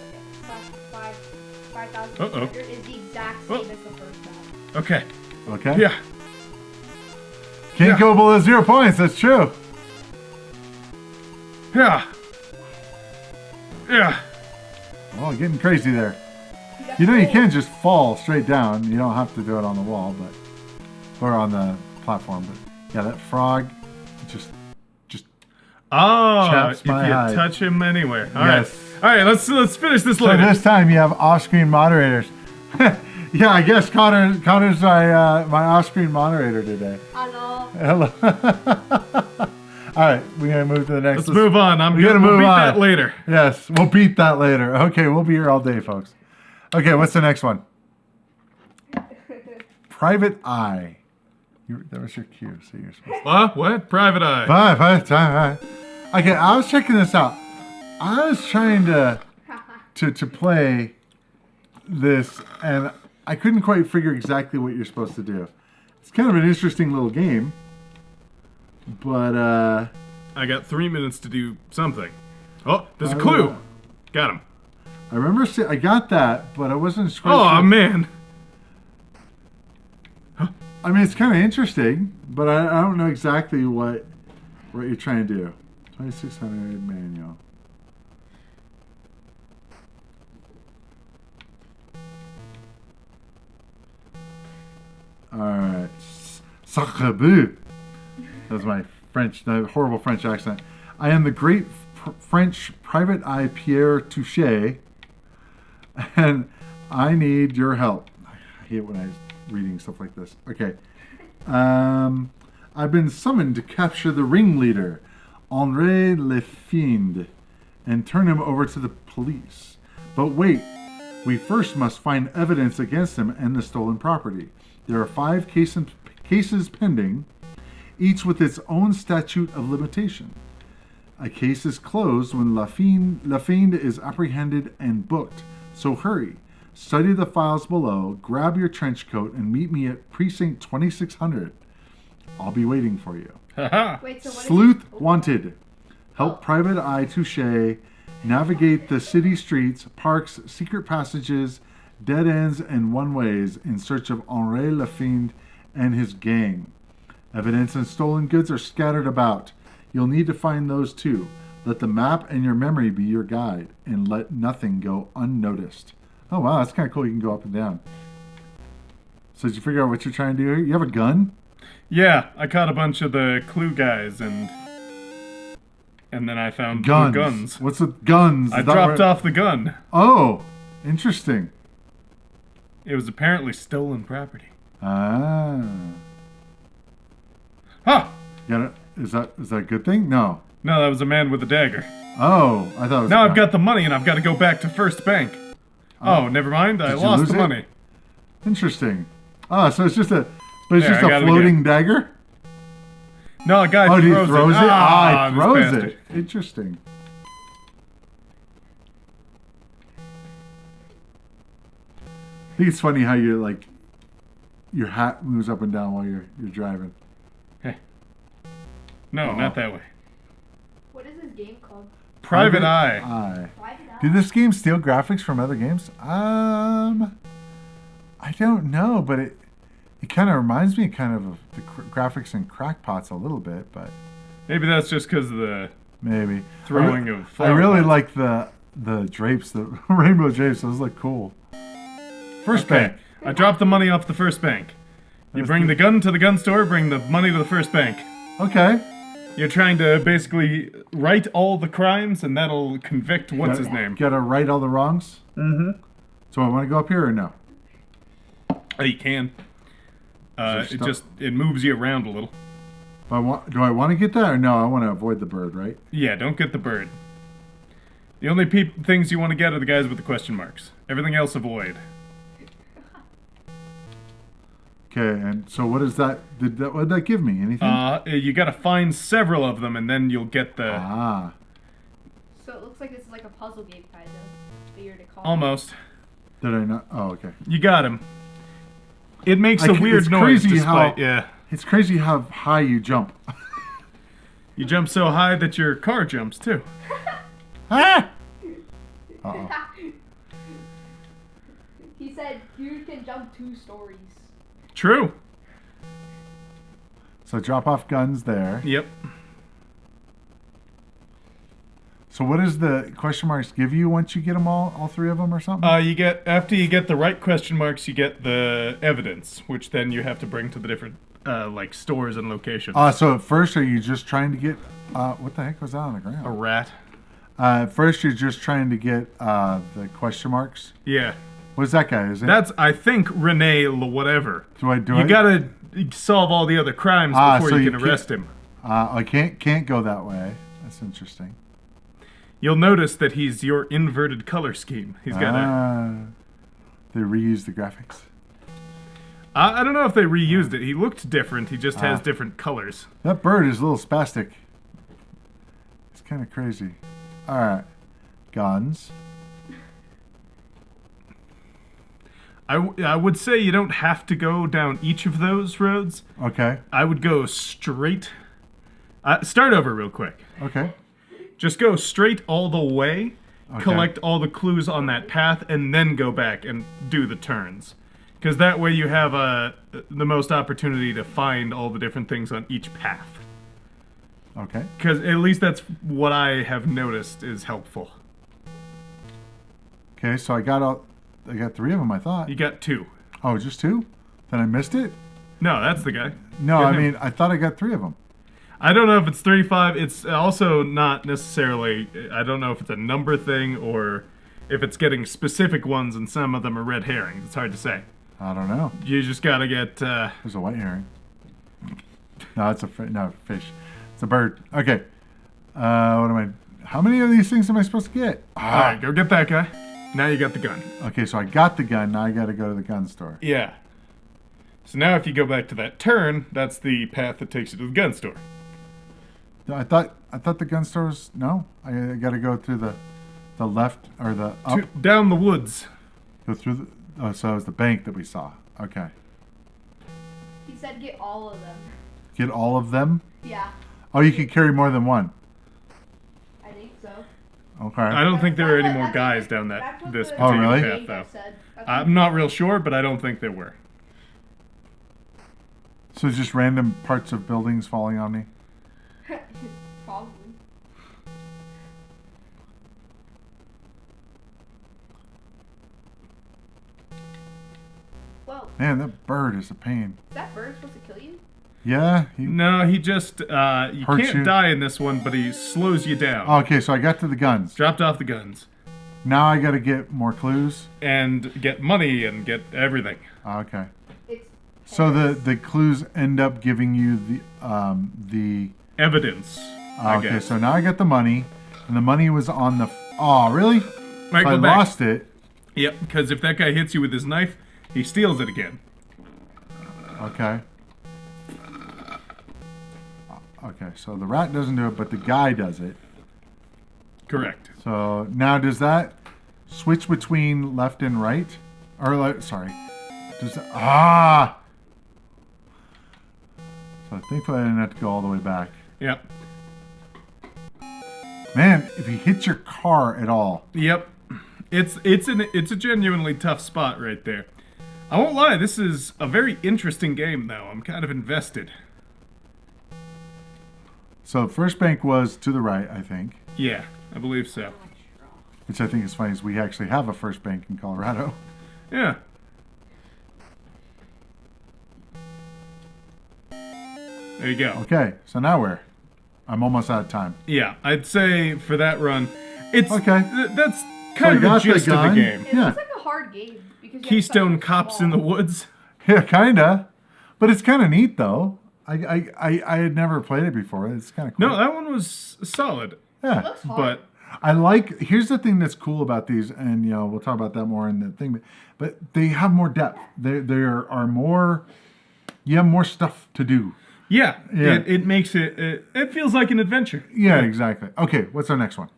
5200, is the exact same as the first map. Okay. Okay. Yeah. Can't go below 0 points. That's true. Yeah. Yeah. Oh, getting crazy there. You know, you can just fall straight down. You don't have to do it on the wall, or on the platform. But yeah, that frog, just. Oh, Chaps if my you hide. touch him anywhere. All right. Yes. All right, let's finish this So later. this time you have off-screen moderators. Yeah, I guess Connor's my off-screen moderator today. Hello. Hello. All right, we're gonna move to the next. Let's move on. We gotta we'll move beat on. that later. Yes, we'll beat that later. Okay, we'll be here all day, folks. Okay, what's the next one? Private Eye. That was your cue, so you're supposed to. What? Private Eye. Bye. Okay, I was checking this out. I was trying to play this, and I couldn't quite figure exactly what you're supposed to do. It's kind of an interesting little game, but I got 3 minutes to do something. Oh, there's a clue. Got him. I remember I got that, but I wasn't sure. Oh, man. I mean, it's kind of interesting, but I don't know exactly what you're trying to do. 2600 manual. All right, sacrebleu. That's my French, the horrible French accent. I am the great French private eye Pierre Touche, and I need your help. I hate when I'm reading stuff like this. Okay. I've been summoned to capture the ringleader, Henri Le Fiend, and turn him over to the police. But wait, we first must find evidence against him and the stolen property. There are 5 cases pending, each with its own statute of limitation. A case is closed when La Fiend is apprehended and booked. So hurry. Study the files below, grab your trench coat, and meet me at precinct 2600. I'll be waiting for you. Wait, so what Sleuth is wanted. Help Private Eye Touche navigate the city streets, parks, secret passages, dead ends, and one-ways in search of Henri Le Fiend and his gang. Evidence and stolen goods are scattered about. You'll need to find those too. Let the map and your memory be your guide, and let nothing go unnoticed. Oh wow, that's kind of cool. You can go up and down. So did you figure out what you're trying to do here? You have a gun? Yeah, I caught a bunch of the clue guys, and then I found Guns. blue guns. What's with guns? I Is that dropped where- off the gun. Oh, interesting. It was apparently stolen property. Ah. Huh! Is that a good thing? No. No, that was a man with a dagger. Oh, I thought it was. Now a I've got the money and I've got to go back to First Bank. Oh, never mind. I Did you lost lose the it? money. Interesting. Ah, so it's just a There, I got it floating again. dagger. No, a guy Oh, he throws throws it. Ah, he this throws bastard. it. Interesting. I think it's funny how you like your hat moves up and down while you're driving. Hey. No, Oh. not that way. What is this game called? Private Eye. Private Eye? Did this game steal graphics from other games? I don't know, but it kind of reminds me kind of the graphics in Crackpots a little bit, but Maybe that's just because of the maybe throwing of I flower really pots. like the drapes, the rainbow drapes. Those look cool. First Okay. bank. I dropped the money off the First Bank. You bring the gun to the gun store, bring the money to the First Bank. Okay. You're trying to basically right all the crimes, and that'll convict what's his name. Gotta right all the wrongs. Mm-hmm. So I want to go up here or no? You can. Is there It moves you around a little. Do I want to get that or no? I want to avoid the bird, right? Yeah, don't get the bird. The only things you want to get are the guys with the question marks. Everything else avoid. Okay, and so what is that? What did that give me? Anything? You gotta find several of them, and then you'll get the... Ah. So it looks like this is like a puzzle game, kind of. Weird to call it. Almost. Did I not? Oh, okay. You got him. It makes I a c- weird it's noise crazy despite... how- Yeah. It's crazy how high you jump. You jump so high that your car jumps, too. Ah! Uh-oh. He said you can jump 2 stories. True. So drop off guns there. Yep. So what does the question marks give you once you get them all 3 of them or something? After you get the right question marks, you get the evidence, which then you have to bring to the different like stores and locations. So at first, are you just trying to get... what the heck was that on the A ground? rat. At first, you're just trying to get the question marks. Yeah. What's that guy? Is it? That's, I think, Renee whatever. Do You it? gotta solve all the other crimes before so you you can can't- arrest him. I can't go that way. That's interesting. You'll notice that he's your inverted color scheme. He's got a... They reuse the graphics. I don't know if they reused it. He looked different. He just has different colors. That bird is a little spastic. It's kind of crazy. All right, guns. I would say you don't have to go down each of those roads. Okay. I would go straight. Start over real quick. Okay. Just go straight all the way, Okay. collect all the clues on that path, and then go back and do the turns. Because that way you have the most opportunity to find all the different things on each path. Okay. Because at least that's what I have noticed is helpful. Okay. So I got 3 of them. I thought. You got 2. Oh, just 2? Then I missed it. No, that's the guy. No, Get I him. mean I thought I got 3 of them. I don't know if it's 35. It's also not necessarily... I don't know if it's a number thing or if it's getting specific ones and some of them are red herrings. It's hard to say. I don't know. You just gotta get... There's a white herring. No, it's a fish. It's a bird. Okay. What am I? How many of these things am I supposed to get? Alright, go get that guy. Now you got the gun. Okay, so I got the gun. Now I got to go to the gun store. Yeah. So now if you go back to that turn, that's the path that takes you to the gun store. I thought the gun store was I got to go through the left or the up. Down the woods. Go through the. So it was the bank that we saw. Okay. He said get all of them. Get all of them. Yeah, Oh, you can carry more than one. I think so. Okay. I don't think there were any That's more what- guys down that's what this the Oh, particular really? path, game though. said. That's what I'm not real sure, but I don't think there were. So just random parts of buildings falling on me. Probably. Whoa, Man, that bird is a pain. is that bird supposed to kill you? Yeah. No, he just, you Hurts can't you? die in this one, but he slows you down. Okay, so I got to the guns. Dropped off the guns. Now I got to get more clues. And get money and get everything. Okay. It's So the clues end up giving you the Evidence, I okay, guess. so now I got the money, and the money was on the. Oh, really? Right, So I go back. lost it. Yep, because if that guy hits you with his knife, he steals it again. Okay. Okay, so the rat doesn't do it, but the guy does it. Correct. So now does that switch between left and right? Or sorry. Does that, So thankfully I didn't have to go all the way back. Yep. Man, if he hits your car at all. Yep. It's a genuinely tough spot right there. I won't lie, this is a very interesting game though. I'm kind of invested. So first bank was to the right, I think. Yeah, I believe so. Which I think is funny is we actually have a first bank in Colorado. Yeah. There you go. Okay, so now where? I'm almost out of time. Yeah, I'd say for that run, it's Okay. That's I kind of the got the gist of the gun. game. It Yeah. looks like a hard game because you have Keystone such a Cops in the small- Woods. Yeah, kinda. But it's kind of neat though. I had never played it before. It's kind of cool. No, that one was solid, Yeah. It looks hard. but I like. Here's the thing that's cool about these, and we'll talk about that more in the thing. But they have more depth. There are more. You have more stuff to do. yeah, Yeah. it makes it feels like an adventure. Yeah, exactly. Okay, what's our next one?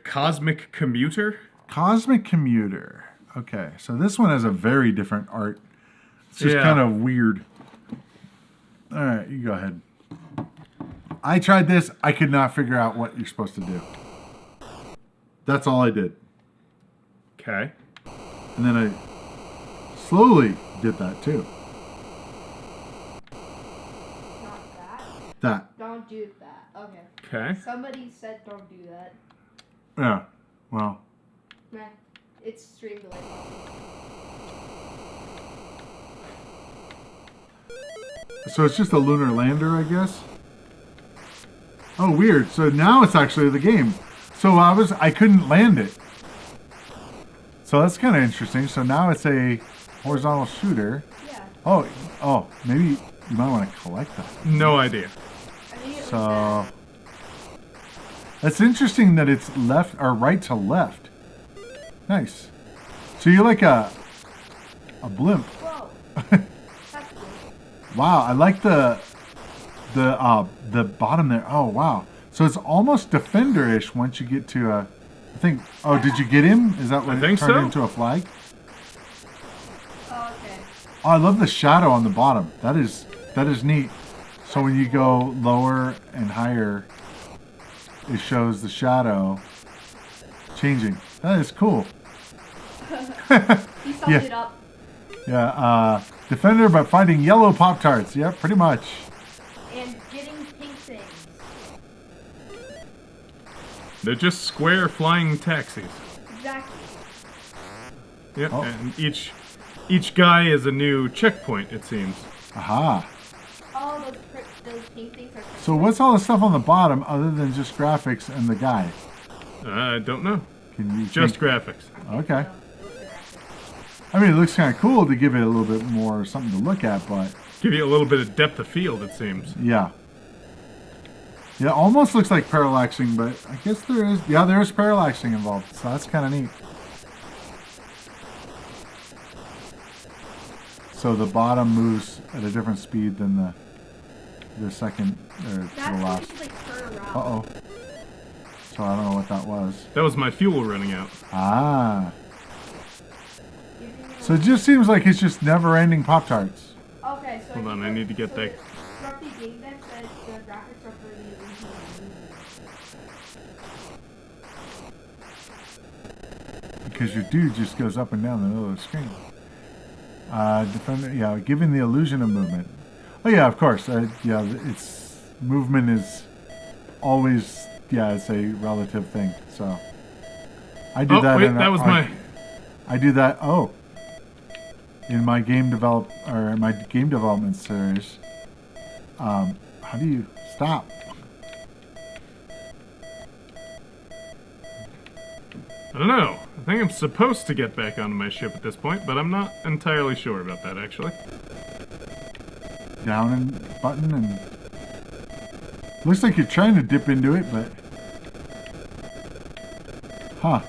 Cosmic Commuter. Cosmic Commuter. Okay, so this one has a very different art. It's just Yeah. kind of weird. All right, you go ahead. I tried this. I could not figure out what you're supposed to do. That's all I did. Okay. And then I slowly did that too. Not that. That. Don't do that. Okay. Okay. Somebody said don't do that. Yeah. Well. Meh. It's stream delay. So it's just a lunar lander, I guess. Oh, weird. So now it's actually the game. So I couldn't land it. So that's kind of interesting. So now it's a horizontal shooter. Yeah. Oh, maybe you might want to collect that. No idea. I think it was So that's interesting that it's left or right to left. Nice. So you're like a blimp. Whoa. That's cool. Wow, I like the bottom there. Oh wow. So it's almost Defender-ish once you get to I think. Oh, did you get him? Is that what I it think turned so. into a flag? Oh, okay. Oh, I love the shadow on the bottom. That is neat. So when you go lower and higher, it shows the shadow changing. That is cool. He summed Yeah. it up. Yeah, Defender by finding yellow Pop-Tarts. Yeah, pretty much. And getting pink things. They're just square flying taxis. Exactly. Yep, Oh. and each guy is a new checkpoint, it seems. Aha. All those pink things are So what's all the stuff on the bottom other than just graphics and the guy? I don't know. Can you Just think- graphics. Okay. I mean, it looks kind of cool to give it a little bit more something to look at, but Give you a little bit of depth of field, it seems. yeah. Yeah, almost looks like parallaxing, but I guess there is. Yeah, there is parallaxing involved, so that's kind of neat. So the bottom moves at a different speed than the second or to That's the when last. you should like turn around. Uh-oh. So I don't know what that was. That was my fuel running out. Ah. Giving it So it just seems like it's just never-ending Pop-Tarts. Okay, so Hold on, I need to get that. Roughly game that says the graphics are for the original movie. Because your dude just goes up and down the middle of the screen. Defender, yeah, giving the illusion of movement. Oh yeah, of course. Yeah, it's movement is always, yeah, it's a relative thing. So I do Oh, that. wait, in that was my. I do that. Oh, in my game development series. How do you stop? I don't know. I think I'm supposed to get back onto my ship at this point, but I'm not entirely sure about that, actually. Down and button and looks like you're trying to dip into it, but huh.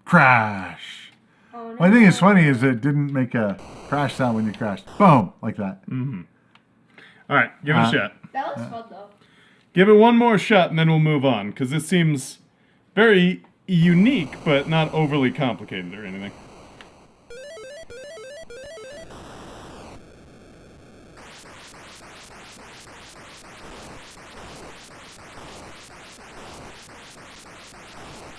Crash. Oh no. What I think is funny is it didn't make a crash sound when you crashed. Boom, like that. All right, give it a shot. That looks fun though. Give it one more shot, and then we'll move on, because this seems very unique, but not overly complicated or anything.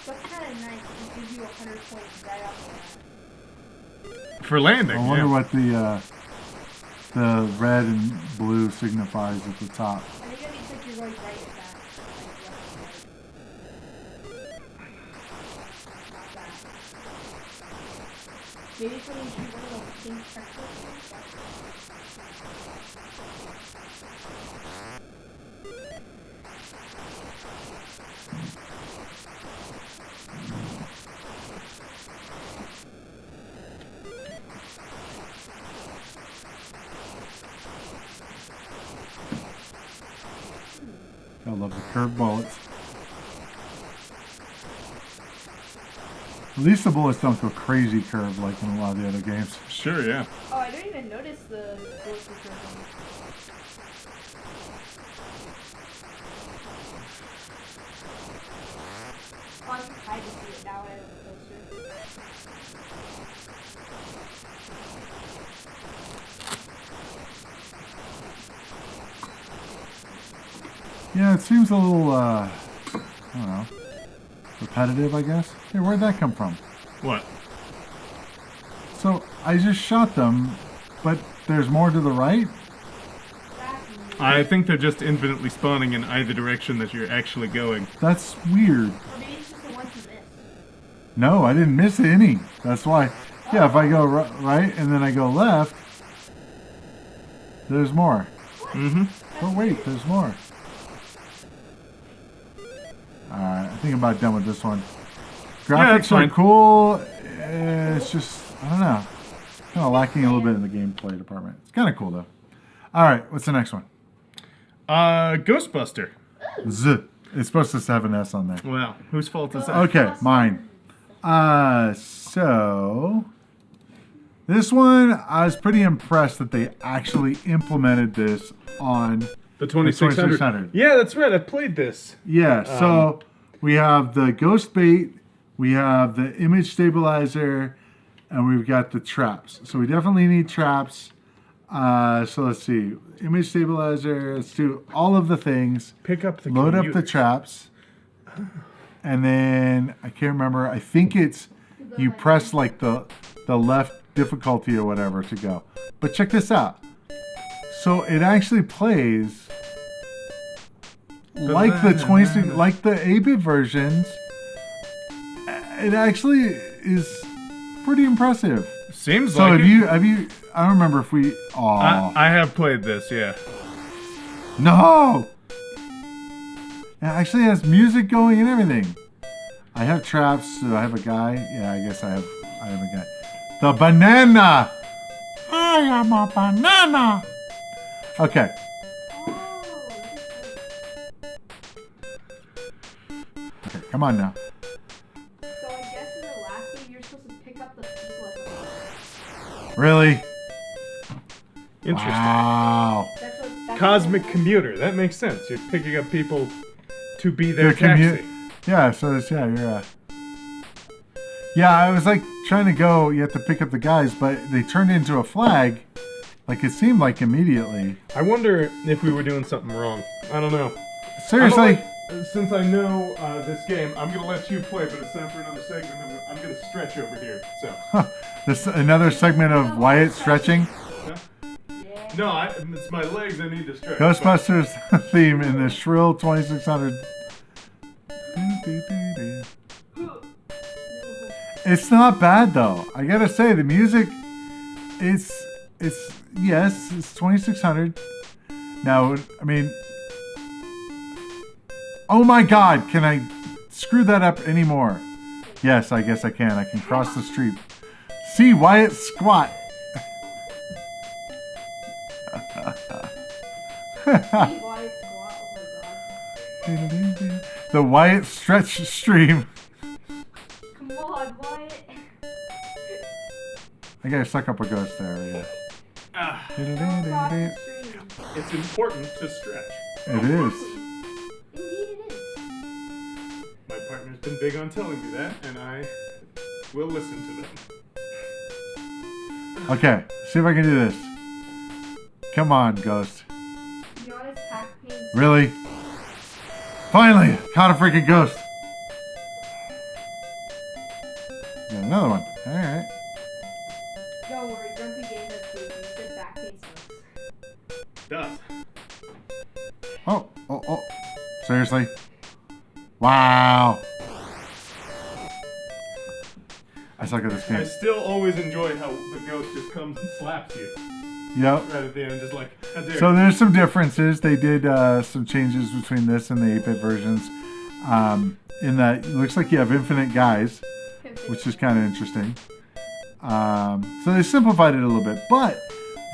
That's kind of nice. It gives you 100 points right off the bat. For landing, I wonder yeah. what the red and blue signifies at the top. I think it means like you're going right at that. Not that. Maybe it's when you shoot one of those pink checkpoints. I love the curved bullets. At least the bullets don't go crazy curved like in a lot of the other games. Sure, yeah. Oh, I didn't even notice the bullets were curved. Oh, I'm surprised to see it now when I look closer. Yeah, it seems a little, I don't know, repetitive, I guess. Hey, where'd that come from? What? So, I just shot them, but there's more to the right? I think they're just infinitely spawning in either direction that you're actually going. That's weird. Or maybe it's just the ones you missed. No, I didn't miss any. That's why. Yeah, if I go right and then I go left, there's more. Mm-hmm. Oh wait, there's more. Alright, I think I'm about done with this one. that's Graphics are fine. cool. It's just, I don't know. Kind of lacking a little bit in the gameplay department. It's kind of cool though. Alright, what's the next one? Ghostbuster. Z. It's supposed to have an S on there. Wow, whose fault is that? Okay, mine. So this one, I was pretty impressed that they actually implemented this on The 2600. 2600. Yeah, that's right. I played this. Yeah, so we have the ghost bait, we have the image stabilizer, and we've got the traps. So we definitely need traps. So let's see. Image stabilizer, let's do all of the things. Pick up the Load up Commuter. the traps. And then, I can't remember, I think it's, you press like the left difficulty or whatever to go. But check this out. So it actually plays like the 26, like the 8-bit versions. It actually is pretty impressive. Seems So like have you, I don't remember if we, I have played this, yeah. no! It actually has music going and everything. I have traps, so I have a guy. Yeah, I guess I have a guy. The banana! I am a banana! Okay. Oh, Okay, come on now. so I guess in the last game you're supposed to pick up the people at the bottom. Really? Interesting. Wow. That's Cosmic what Commuter. That makes sense. You're picking up people to be their The commu- taxi. Yeah, so it's, yeah, you're, yeah, I was like trying to go, you have to pick up the guys, but they turned into a flag, like it seemed like immediately. I wonder if we were doing something wrong. I don't know. Seriously? Since I know this game, I'm going to let you play, but it's time for another segment. I'm going to stretch over here. So. This another segment of Wyatt stretching. Huh? No, it's my legs I need to stretch. Ghostbusters theme in the shrill 2600. It's not bad though. I gotta say the music, it's yes, it's 2600. Now, I mean, oh my God, can I screw that up anymore? Yes, I guess I can. I can cross the street. See Wyatt squat. Wyatt squat. Oh my god. The Wyatt stretch stream. Come on, Wyatt. I gotta suck up a ghost there, yeah. Across the stream. It's important to stretch. It is. Indeed it is. My partner's been big on telling me that, and I will listen to them. Okay, see if I can do this. Come on, ghost. To be honest, pack pains. Really? Finally, caught a freaking ghost. Got another one. All right. Don't worry, Grumpy Game has food. You said back pain sucks. Does. Oh. Seriously? Wow. I suck at this I game. still always enjoy how the ghost just comes and slaps you Yep. right at the end, just like, how dare So you. there's some differences. They did some changes between this and the 8-bit versions. In that it looks like you have infinite guys, which is kind of interesting. So they simplified it a little bit, but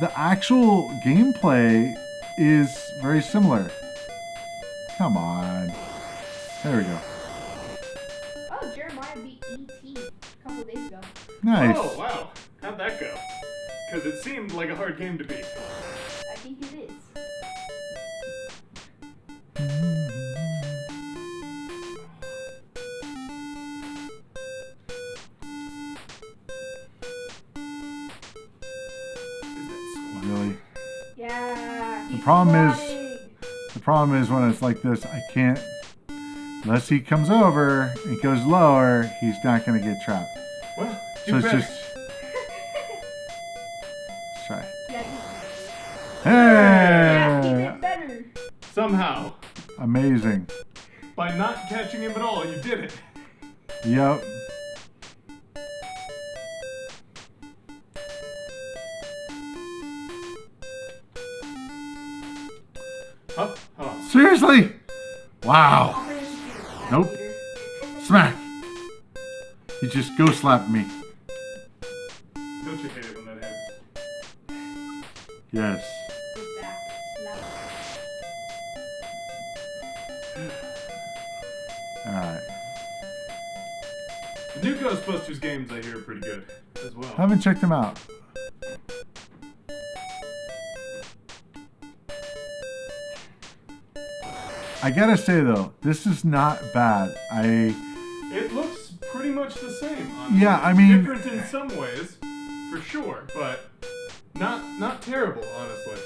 the actual gameplay is very similar. Come on. There we go. Oh, Jeremiah beat E.T. a couple days ago. Nice. Oh, wow. How'd that go? Because it seemed like a hard game to beat. I think it is. Really? Yeah. The problem is when it's like this, I can't, unless he comes over and goes lower, he's not going to get trapped. Well, So do it's better. just, let's try. Yeah, he Hey! did better. Somehow, Amazing. by not catching him at all, you did it. Yep. Huh? Oh. Seriously? Wow. I'll bring him to you. Nope. Smack. He just ghost slapped me. Don't you hate it when that happens? Yes. Get back. Snap. Alright. The new Ghostbusters games, I hear, are pretty good as well. Haven't checked them out. I gotta say though, this is not bad. It looks pretty much the same. Honestly. Yeah, I mean, different in some ways, for sure, but not terrible, honestly.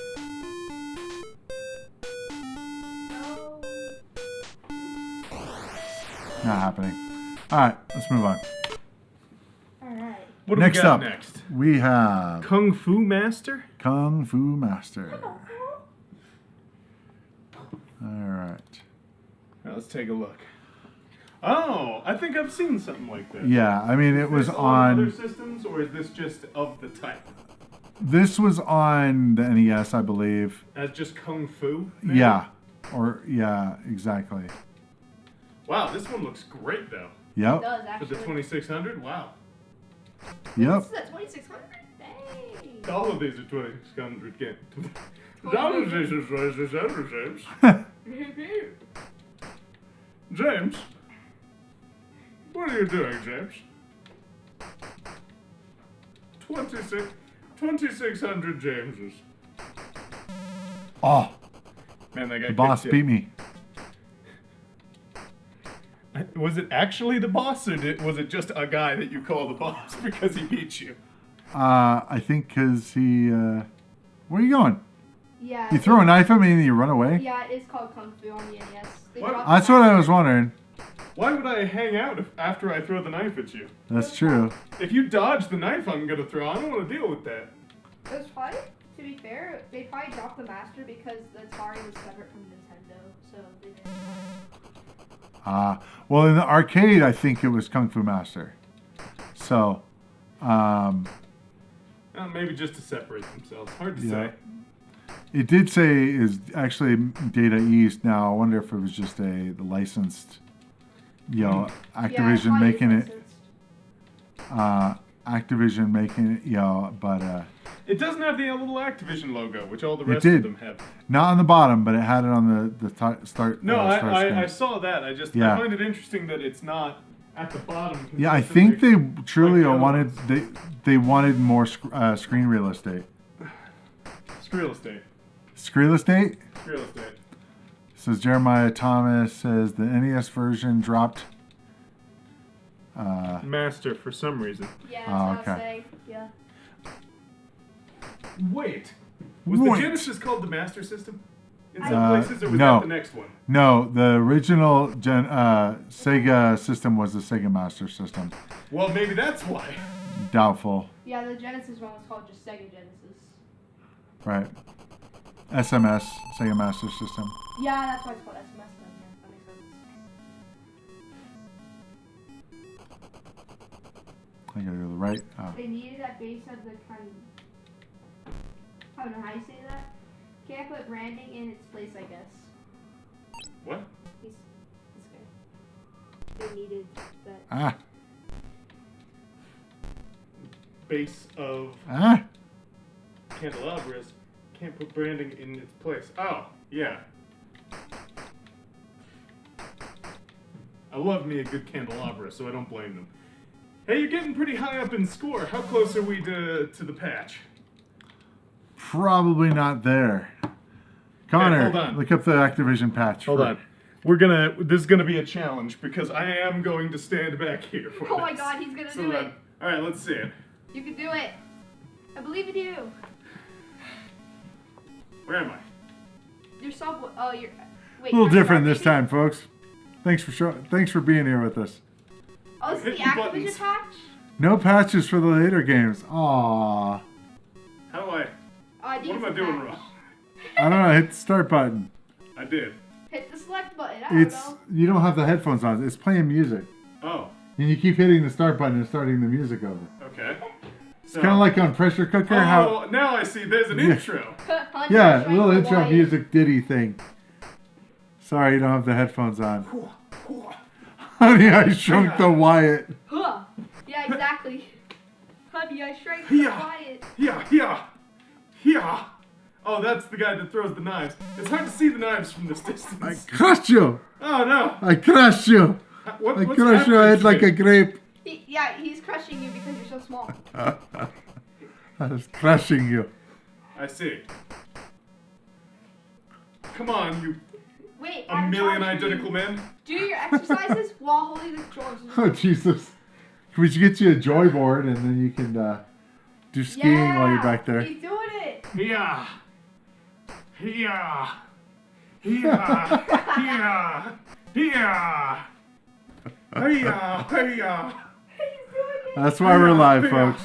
No. not happening. Alright, let's move on. Alright. What do Next we got up, next? we have Kung Fu Master? Kung Fu Master. Alright. Now let's take a look. Oh, I think I've seen something like this. Yeah, I mean, it was Is this on other on. systems, or is this just of the type? This was on the NES, I believe. As just Kung Fu? maybe? Yeah. Yeah, exactly. Wow, this one looks great, though. It Yep. does For actually. the 2600? Wow. Yep. This is at 2600? Dang. All of these are 2600 games. James? What are you doing, James? 2600 Jameses. Oh, Man, that guy the boss kicked you. beat me. Was it actually the boss, or was it just a guy that you call the boss because he beat you? I think because he. Where are you going? Yeah. You throw a knife at me and you run away? Yeah, it is called Kung Fu on the NES. They What? dropped That's the what I master. was wondering. Why would I hang out after I throw the knife at you? That's true. If you dodge the knife I'm gonna throw, I don't want to deal with that. It was fun. To be fair, they probably dropped the master because the Atari was separate from Nintendo, so they didn't. Well, in the arcade, I think it was Kung Fu Master. So, Maybe just to separate themselves. Hard to Yeah. say. it did say is actually Data East. Now, I wonder if it was just the licensed, Activision making it. Activision making it, but It doesn't have the little Activision logo, which all the It rest did. of them have. not on the bottom, but it had it on the start. No, start screen. I saw that. I Yeah. find it interesting that it's not at the bottom. Yeah, I think they consistently truly like the other wanted they wanted more screen real estate. Real estate. Screen estate? Real estate. Says Jeremiah Thomas says the NES version dropped. Master for some reason. Yeah, that's Oh, what I was okay. saying. Yeah. Wait. Was Wait. the Genesis called the Master System? In some Uh, places, or was no. that the next one? No, the original Sega system was the Sega Master System. Well, maybe that's why. Doubtful, Yeah, the Genesis one was called just Sega Genesis. right? SMS, Sega Master System. Yeah, that's why it's called SMS then. Yeah, that makes sense. I gotta go to the right. Oh. They needed that base of the kind. I don't know how you say that. Can't put branding in its place, I guess. What? This guy. They needed that. Ah, Base of candelabras. Can't put branding in its place. Oh, yeah. I love me a good candelabra, so I don't blame them. Hey, you're getting pretty high up in score. How close are we to the patch? probably not there. Connor, hold on. look up the Activision patch. Hold on. This is gonna be a challenge because I am going to stand back here for Oh my this. god, he's gonna So do then, it. all right, let's see it. You can do it. I believe in you. Where am I? You're so. Oh, you're. Wait. A little you're different this starting? time, folks. Thanks for being here with us. Oh, this is Hit the the Activision buttons. patch? No patches for the later games. Aww. How do I? Oh, I think What am I it's the doing patch. wrong? I don't know. Hit the start button. I did. Hit the select button. I don't It's know. you don't have the headphones on. It's playing music, Oh, and you keep hitting the start button and starting the music over. okay. It's kind of like on pressure cooker. Oh, How now I see. There's an Yeah. intro. Hunter yeah, a trying little to intro Hawaii. music ditty thing. Sorry, you don't have the headphones on. Honey, I shrunk the Wyatt. Huh. Yeah, exactly. Honey, I shrank the Wyatt. Yeah. Oh, that's the guy that throws the knives. It's hard to see the knives from this distance. I crushed you. Oh no. I crushed you. What's I crushed your head like a grape. He's crushing you because you're so small. I was crushing you. I see. Come on, you Wait, a million identical men. Do your exercises while holding the controls. Oh, Jesus. We should get you a joy board and then you can do skiing while you're back there. He's doing it. Yeah. That's why we're live, folks.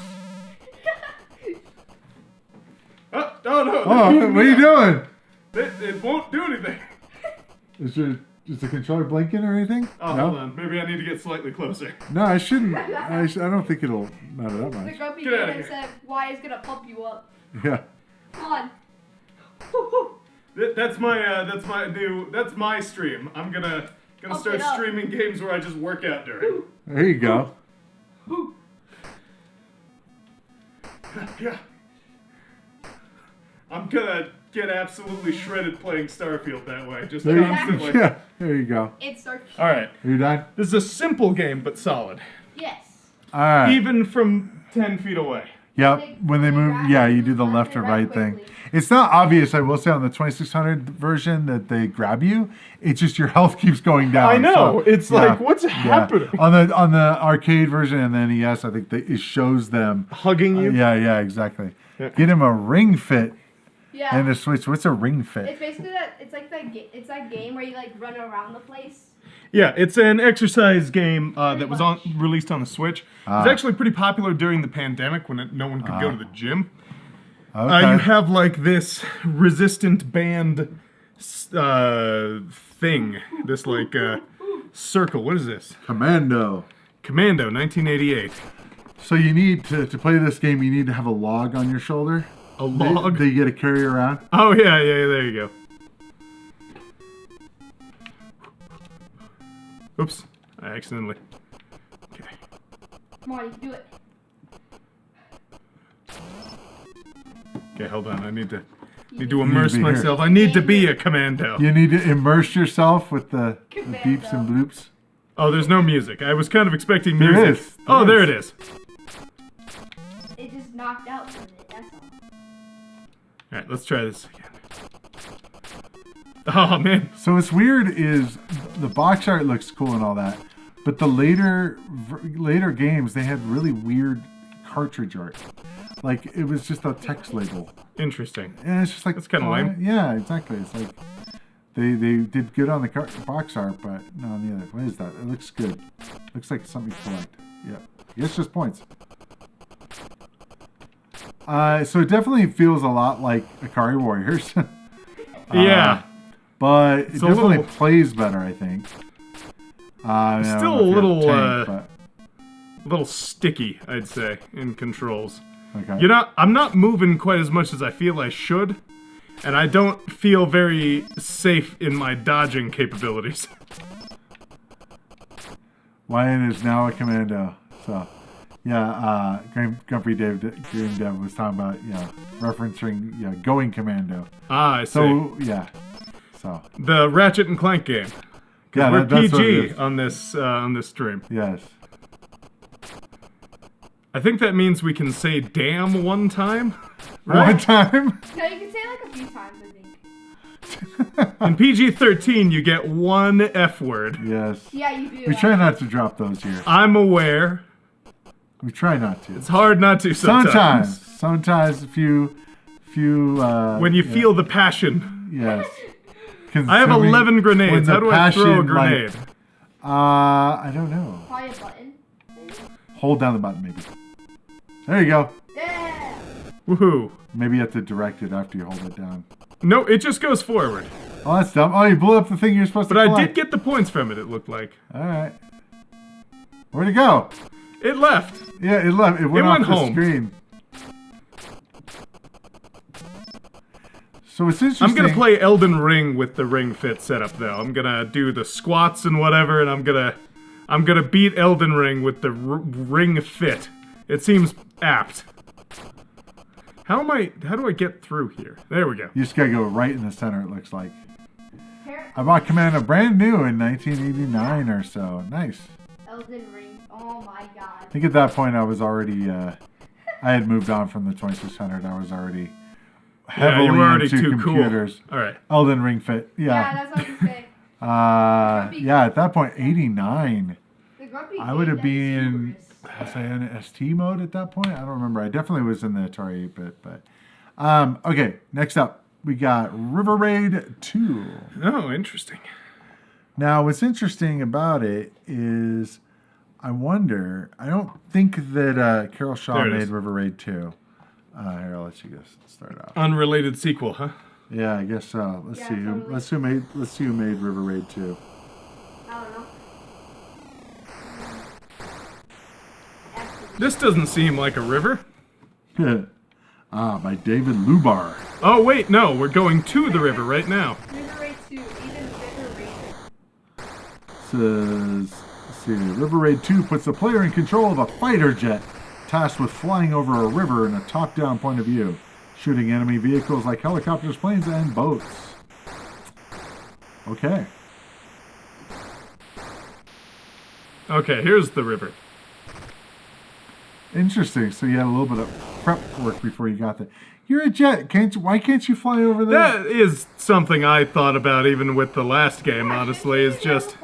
Oh, no. Oh, what are you doing? It won't do anything. Is the controller blinking or anything? Oh, no? hold on. Maybe I need to get slightly closer. No, I shouldn't. I don't think it'll matter that The much. grumpy Get outta man here. said, "Why is gonna pump you up?" Yeah. Come on. That's my stream. I'm gonna start it up. streaming games where I just work out during. There you go. Yeah. I'm gonna get absolutely shredded playing Starfield that way, just There you, constantly. yeah, there you go. It's our. All right. Are you done? This is a simple game, but solid. Yes. All right. Even from 10 feet away. Yep. When they move, yeah, you do the left or right thing. It's not obvious, I will say, on the 2600 version that they grab you. It's just your health keeps going down. I know. So, it's like, what's happening? On the arcade version and the NES, I think it shows them Hugging you? yeah, exactly. Yeah. Get him a ring fit Yeah. and a Switch. What's a ring fit? It's basically that. It's like that game where you like run around the place. Yeah, it's an exercise game that was released on the Switch. It was actually pretty popular during the pandemic when no one could go to the gym. Okay. You have like this resistant band thing, this like circle. What is this? Commando. Commando, 1988. So you need to play this game. You need to have a log on your shoulder. A log? That you get to carry around. Oh yeah, there you go. Oops, I accidentally. Okay. Come on, you can do it. Okay, hold on. I need to immerse be here. myself. I need to be a commando. You need to immerse yourself with the beeps and bloops. Oh, there's no music. I was kind of expecting There music. is. Oh, There there is. it is. It just knocked out from it. That's all. All right, let's try this again. Oh man. So what's weird is the box art looks cool and all that, but the later games they had really weird cartridge art. Like it was just a text label, Interesting. and it's just like That's kinda lame. Yeah, exactly. It's like they did good on the box art, but not on the other. What is that? It looks good. Looks like something you collect. Yeah, I guess just points. So it definitely feels a lot like Atari Warriors. Yeah. But it It's a definitely little- plays better, I think. I don't Still know if a you have little, tank, A little sticky, I'd say, in controls. but, okay. I'm not moving quite as much as I feel I should, and I don't feel very safe in my dodging capabilities. Wyatt is now a commando. So, yeah, Grumpy Green Dev was talking about, referencing, going commando. Ah, I see. So, yeah. So, The Ratchet and Clank game. yeah, We're that's what it PG is. on this stream. Yes. I think that means we can say "damn" one time. One time? No, you can say it like a few times, I think. In PG-13, you get one F word. Yes. Yeah, you do. We try not to drop those here. I'm aware. We try not to. It's hard not to sometimes. Sometimes a few. When you feel the passion. Yes. I have 11 grenades. when the How do I throw a passion, like, grenade? I don't know. Probably a button. Maybe. Hold down the button, maybe. There you go. Yeah. Woohoo. Maybe you have to direct it after you hold it down. No, it just goes forward. Oh, that's dumb. Oh, you blew up the thing you're supposed But to I collect. did get the points from it, it looked like. All right. Where'd it go? It left. Yeah, it left. It went off went the home. screen. So it's interesting. I'm gonna play Elden Ring with the Ring Fit setup though. I'm gonna do the squats and whatever, and I'm gonna beat Elden Ring with the Ring Fit. It seems apt. How do I get through here? There we go. You just gotta go right in the center, it looks like. I bought Commando brand new in 1989 or so. Nice. Elden Ring. Oh my god. I think at that point I was already, I had moved on from the 2600. I was already heavily you were already into too computers. Cool. All right. Elden Ring Fit. Yeah, Yeah. that's what I'm saying. Yeah, at that point, 89. The grumpy I would have game been, was I in ST mode at that point? I don't remember. I definitely was in the Atari 8-bit, but. Okay, next up, we got River Raid 2. Oh, interesting. Now, what's interesting about it is, I wonder, I don't think that Carol Shaw made River Raid 2. Here, I'll let you guys start off. Unrelated sequel, huh? Yeah, I guess so. Let's see. Totally. Let's see who made River Raid 2. I don't know. This doesn't seem like a river. By David Lubar. Oh, wait, no, we're going to the river right now. River Raid 2, even River Raid. Says, let's see, River Raid 2 puts the player in control of a fighter jet tasked with flying over a river in a top-down point of view, shooting enemy vehicles like helicopters, planes, and boats. Okay. Okay, here's the river. Interesting. So you had a little bit of prep work before you got there. You're a jet. Why can't you fly over there? That is something I thought about even with the last game, honestly, is just...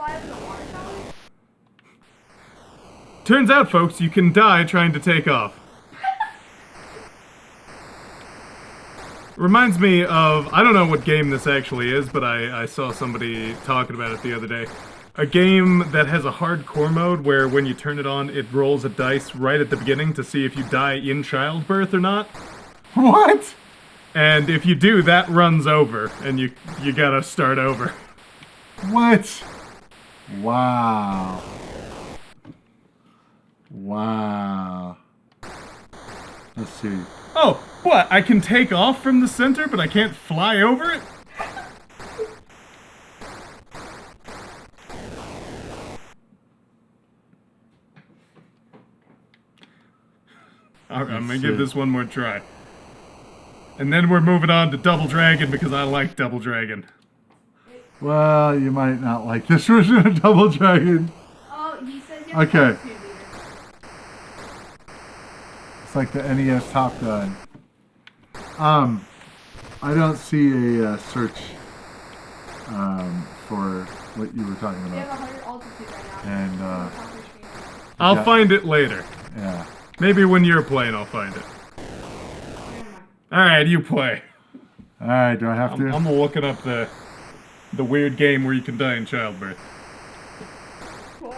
Turns out, folks, you can die trying to take off. Reminds me of, I don't know what game this actually is, but I saw somebody talking about it the other day. A game that has a hardcore mode where when you turn it on, it rolls a dice right at the beginning to see if you die in childbirth or not. What? And if you do, that runs over, and you gotta start over. What? Wow. Wow. Let's see. Oh, what? I can take off from the center, but I can't fly over it? Alright, I'm gonna give this one more try. And then we're moving on to Double Dragon because I like Double Dragon. Well, you might not like this version of Double Dragon. Oh, he says you have Okay. to. It's like the NES Top Gun. I don't see a search for what you were talking You have about. 100 altitude right now. And, I'll find it later. yeah. Maybe when you're playing, I'll find it. Alright, you play. Alright, do I have to? I'm looking up the weird game where you can die in childbirth. What?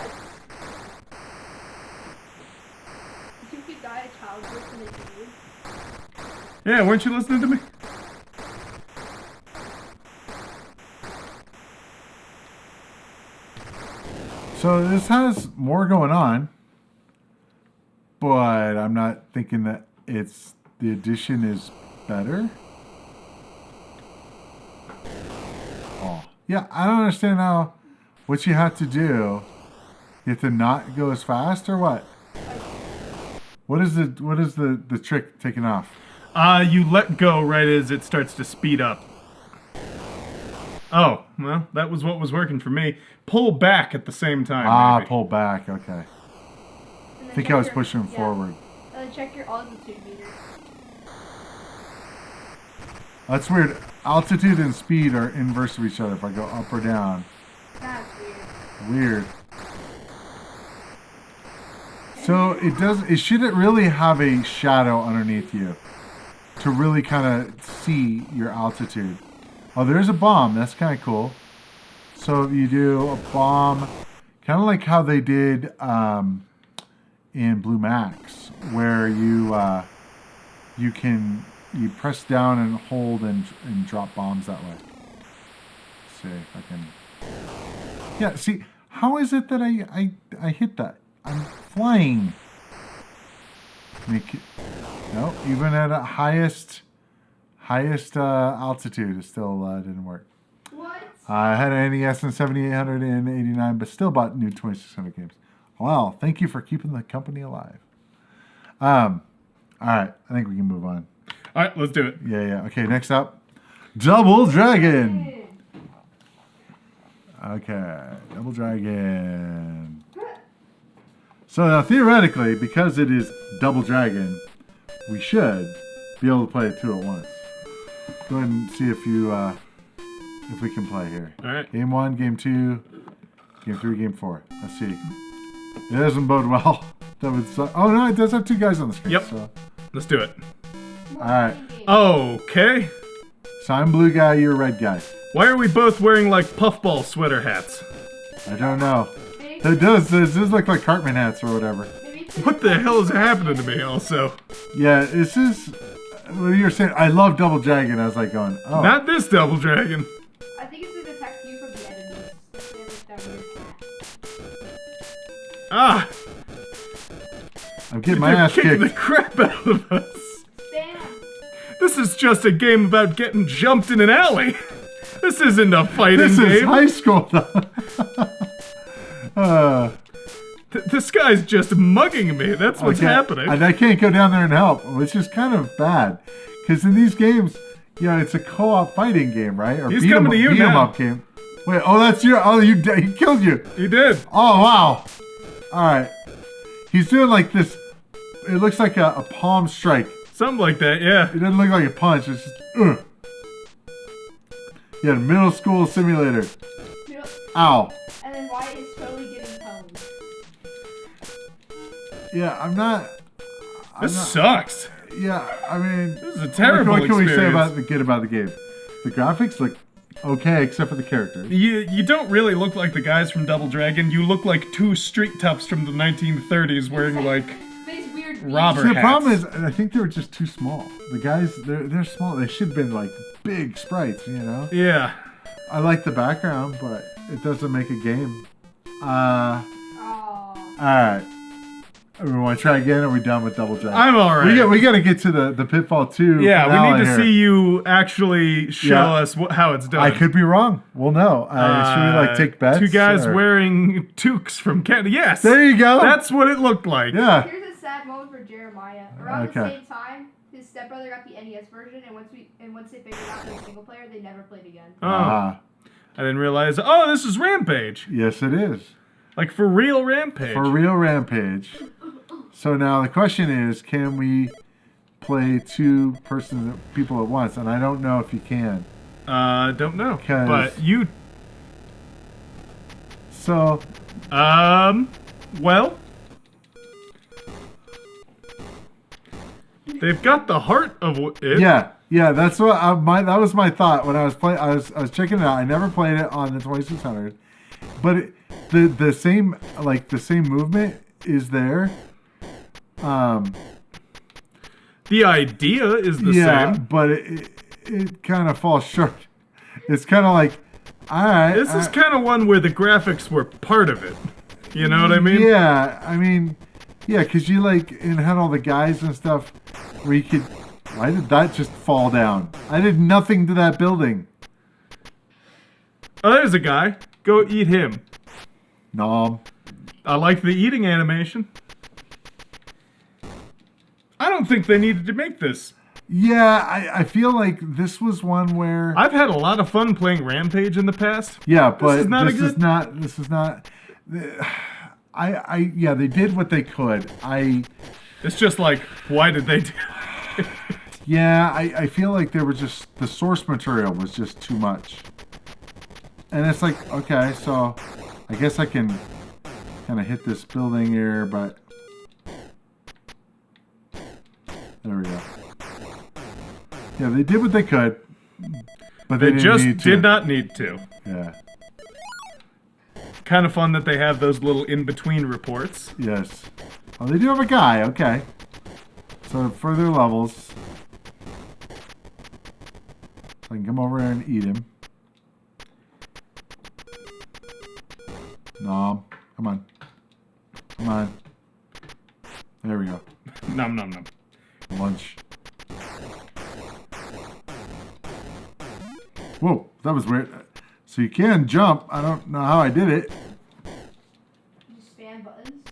You could die of childbirth in a game? Yeah, weren't you listening to me? So this has more going on, but I'm not thinking that the addition is better. Oh, yeah, I don't understand how. What you have to do? You have to not go as fast, or what? What is the trick taking off? You let go right as it starts to speed up. Oh, well, that was what was working for me. Pull back at the same time, maybe. Pull back. Okay. I think I was pushing forward. Check your altitude meter. That's weird. Altitude and speed are inverse of each other if I go up or down. That's weird. Weird. So it shouldn't really have a shadow underneath you to really kind of see your altitude. Oh, there's a bomb. That's kind of cool. So you do a bomb, kind of like how they did in Blue Max, where you press down and hold and drop bombs that way. Let's see if I can. Yeah. See, how is it that I hit that? I'm flying. Make it. No, even at a highest Highest altitude is still didn't work. What? I had an NES in 7889, but still bought new 2600 games. Well, thank you for keeping the company alive. All right, I think we can move on. All right, let's do it. Yeah. Okay, next up, Double Dragon. Okay, Double Dragon. So now, theoretically, because it is Double Dragon, we should be able to play it two at once. Go ahead and see if we can play here. All right. Game 1, Game 2, Game 3, Game 4. Let's see. It doesn't bode well. That would suck. Oh no, it does have two guys on the screen. Yep. So. Let's do it. All right. Okay. So I'm blue guy, you're red guy. Why are we both wearing like puffball sweater hats? I don't know. It does. This does look like Cartman hats or whatever. What the hell is happening to me? Also. Yeah, this is. What you're saying? I love Double Dragon. I was like going, oh. Not this Double Dragon. I think it's to detect you from the enemies. Ah! I'm getting my They're ass kicking kicked. the crap out of us. Bam! This is just a game about getting jumped in an alley. This isn't a fighting This game. is high school. This guy's just mugging me. That's what's happening. And I can't go down there and help, which is kind of bad. Because in these games, you know, it's a co-op fighting game, right? Or He's coming to you beat 'em now. up game. Wait, oh, that's your. Oh, he killed you. He did. Oh, wow. All right. He's doing like this. It looks like a palm strike. Something like that, yeah. It doesn't look like a punch. It's just. Yeah, middle school simulator. Ow. And then Wyatt is totally getting pwned. Yeah, I'm not. This sucks. Yeah, I mean. This is a terrible What can we say experience. about the game? The graphics look okay, except for the characters. You don't really look like the guys from Double Dragon. You look like two street toughs from the 1930s wearing like These weird robber See, the hats. problem is, I think they were just too small. The guys, they're small. They should have been like big sprites, you know? Yeah. I like the background, but it doesn't make a game. Aw. Alright. We want to try again, or are we done with Double Dragon? I'm alright. We got to get to the Pitfall 2. Yeah, we finale need to here. see you actually show us how it's done. I could be wrong. We'll know. Should we like take bets? Two guys or- wearing toques from Canada. Yes. There you go. That's what it looked like. Yeah. Here's a sad moment for Jeremiah. Around the same time, his stepbrother got the NES version, and once they figured out the single player, they never played again. Oh. Ah, I didn't realize. Oh, this is Rampage. yes, it is. Like for real Rampage. For real Rampage. So now the question is, can we play two people at once? And I don't know if you can. Don't know. 'Cause- But you. So, Well. They've got the heart of it. yeah, that's what that was my thought when I was playing. I was checking it out. I never played it on the 2600, but the same movement is there. The idea is the same. But it kind of falls short. It's kind of like, all right. This is kind of one where the graphics were part of it. You know what I mean? Yeah, I mean, yeah, because you had all the guys and stuff where you could. Why did that just fall down? I did nothing to that building. Oh, there's a guy. Go eat him. Nom. I like the eating animation. I don't think they needed to make this. Yeah, I feel like this was one where. I've had a lot of fun playing Rampage in the past. Yeah, but this is not. This is not. Yeah, they did what they could. It's just like, why did they do it? Yeah, I feel like there was just the source material was just too much. And it's like, okay, so I guess I can kind of hit this building here, but there we go. Yeah, they did what they could, but They didn't just need to. did not need to. Yeah. Kind of fun that they have those little in-between reports. Yes. Oh, they do have a guy. Okay. So further levels. I can come over and eat him. Nom. Come on. Come on. There we go. Nom nom nom. Lunch. Whoa, that was weird. So you can jump. I don't know how I did it. You spam buttons.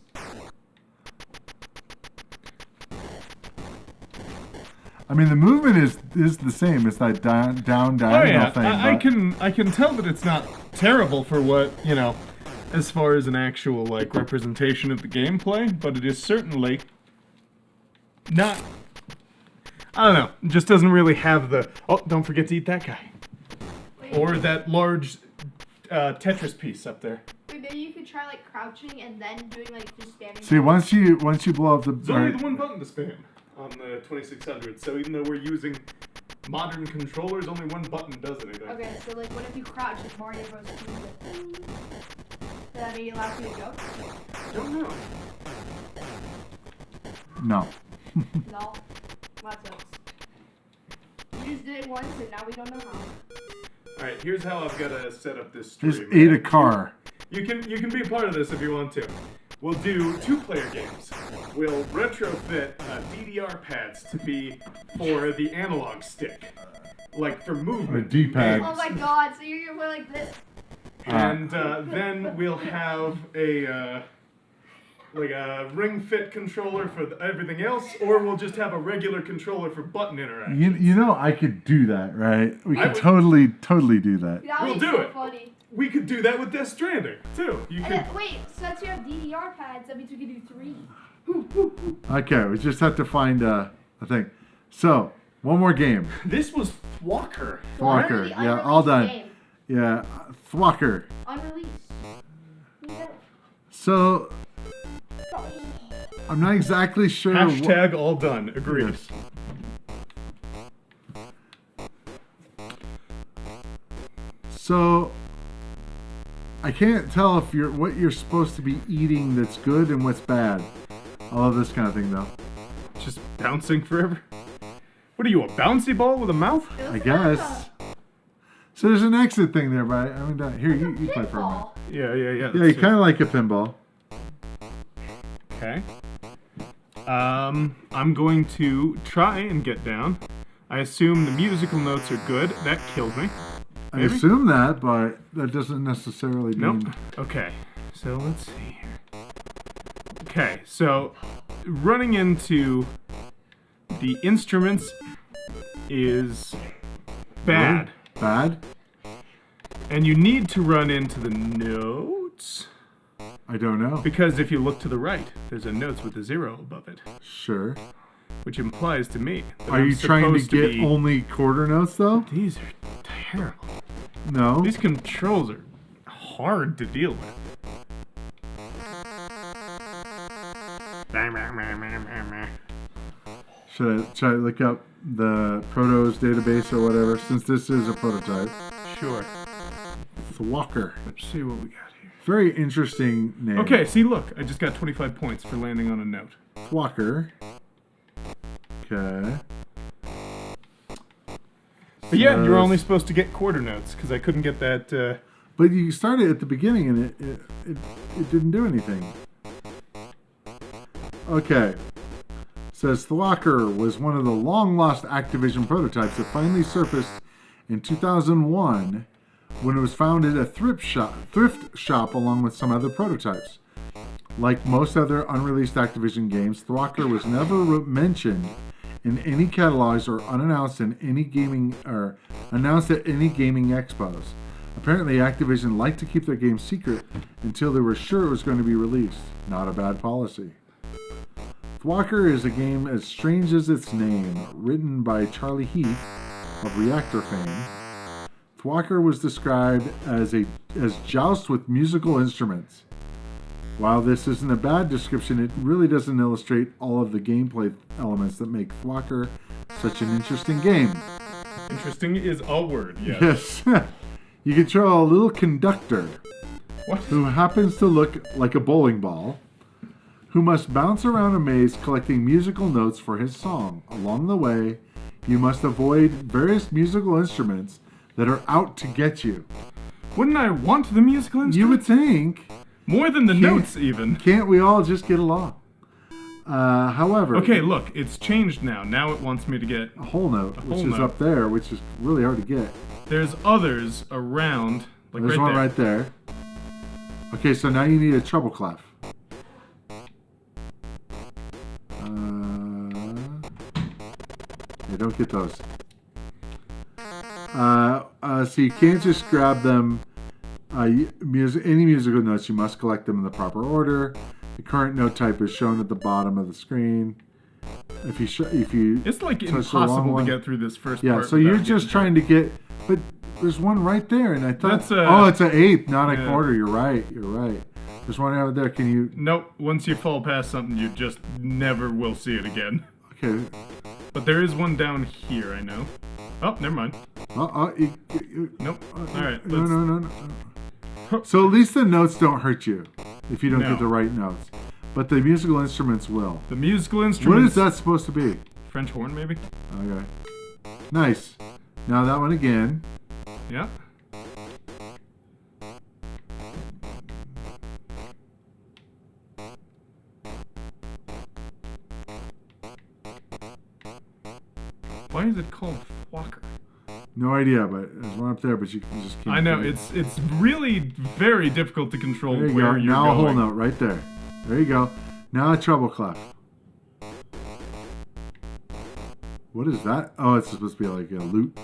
I mean, the movement is the same. It's that down diagonal thing. I can tell that it's not terrible for what, you know, as far as an actual, like, representation of the gameplay, but it is certainly not... I don't know. It just doesn't really have the... Oh, don't forget to eat that guy. Wait, Or that large Tetris piece up there. wait, maybe you could try like crouching and then doing like just spamming. See, once you blow up the... There's only the one button to spam on the 2600, so even though we're using modern controllers, only one button does anything. Okay, so like what if you crouch like Mario Bros. 2? Does that mean it allows you to jump? Don't know. No. No. That sucks. You just did it once and now we don't know how. Alright, here's how I've got to set up this stream. Just ate a car. You can be a part of this if you want to. We'll do 2-player games. We'll retrofit DDR pads to be for the analog stick, like for movement. The D-pad. Oh my god, so you're gonna play like this? And then we'll have a like a ring fit controller for everything else, or we'll just have a regular controller for button interaction. You know I could do that, right? We I could would- totally do that. That We'll would be do so it. funny. We could do that with Death Stranding too. You And could. then, wait, since you have DDR pads, that means we can do 3. Okay, we just have to find a thing. So, one more game. This was Thwocker. Thwocker. The Yeah, all unreleased done. game. Yeah, Thwocker. Unreleased. Yeah. So, I'm not exactly sure. Hashtag all done. Agreed. Yes. So, I can't tell if what you're supposed to be eating that's good and what's bad. I love this kind of thing, though. Just bouncing forever. What are you, a bouncy ball with a mouth? It was I like guess. So there's an exit thing there, but I mean, here you play for a minute. Pitfall. Yeah. Yeah, you kind of like a pinball. Okay. I'm going to try and get down. I assume the musical notes are good. That killed me. I Maybe? assume that, but that doesn't necessarily mean. Nope. Okay. So let's see here. Okay, so running into the instruments is bad. Bad? And you need to run into the notes. I don't know. Because if you look to the right, there's a notes with a 0 above it. Sure. Which implies to me that Are I'm you trying to supposed get be... only quarter notes, though? These are terrible. No. These controls are hard to deal with. Should I look up the Protos database or whatever, since this is a prototype? Sure. Thwocker. Let's see what we got here. Very interesting name. Okay, see, look. I just got 25 points for landing on a note. Thwocker. Okay. But yeah, you're Says- only supposed to get quarter notes, because I couldn't get that... But you started at the beginning and it didn't do anything. Okay. Says Thwocker was one of the long-lost Activision prototypes that finally surfaced in 2001 when it was found at a thrift shop along with some other prototypes. Like most other unreleased Activision games, Thwocker was never mentioned in any catalogs or unannounced in any gaming or announced at any gaming expos. Apparently, Activision liked to keep their games secret until they were sure it was going to be released. Not a bad policy. Thwocker is a game as strange as its name, written by Charlie Heath of Reactor fame. Thwocker was described as joust with musical instruments. While this isn't a bad description, it really doesn't illustrate all of the gameplay elements that make Thwocker such an interesting game. Interesting is a word, yes. Yes. You control a little conductor What? who happens to look like a bowling ball, who must bounce around a maze collecting musical notes for his song. Along the way, you must avoid various musical instruments that are out to get you. Wouldn't I want the musical instrument? You would think, More than the notes, even. can't we all just get along? However, Okay, look, it's changed now. Now it wants me to get... a whole note, which whole is note. up there, which is really hard to get. There's others around, like There's right one there. right there. Okay, so now you need a treble clef. Yeah, don't get those. So you can't just grab them. Any musical notes, you must collect them in the proper order. The current note type is shown at the bottom of the screen. If you It's like touch the wrong impossible to one- get through this first Yeah, part. so you're without just getting trying to get, but there's one right there, and I thought, That's a- oh, it's an eighth, not a yeah. quarter. You're right. There's one out there. Can you? Nope. Once you fall past something, you just never will see it again. Okay. But there is one down here, I know. Oh, never mind. Nope. All right. No. So at least the notes don't hurt you if you don't No. get the right notes, but the musical instruments will. The musical What instruments. is that supposed to be? French horn, maybe? Okay. Nice. Now that one again. Yeah. Why is it called Thwocker? No idea, but there's one up there, but you just can't. I know, do it. it's really very difficult to control There you where go. you're Now going. a whole note right there. There you go. Now a treble clef. What is that? Oh, it's supposed to be like a lute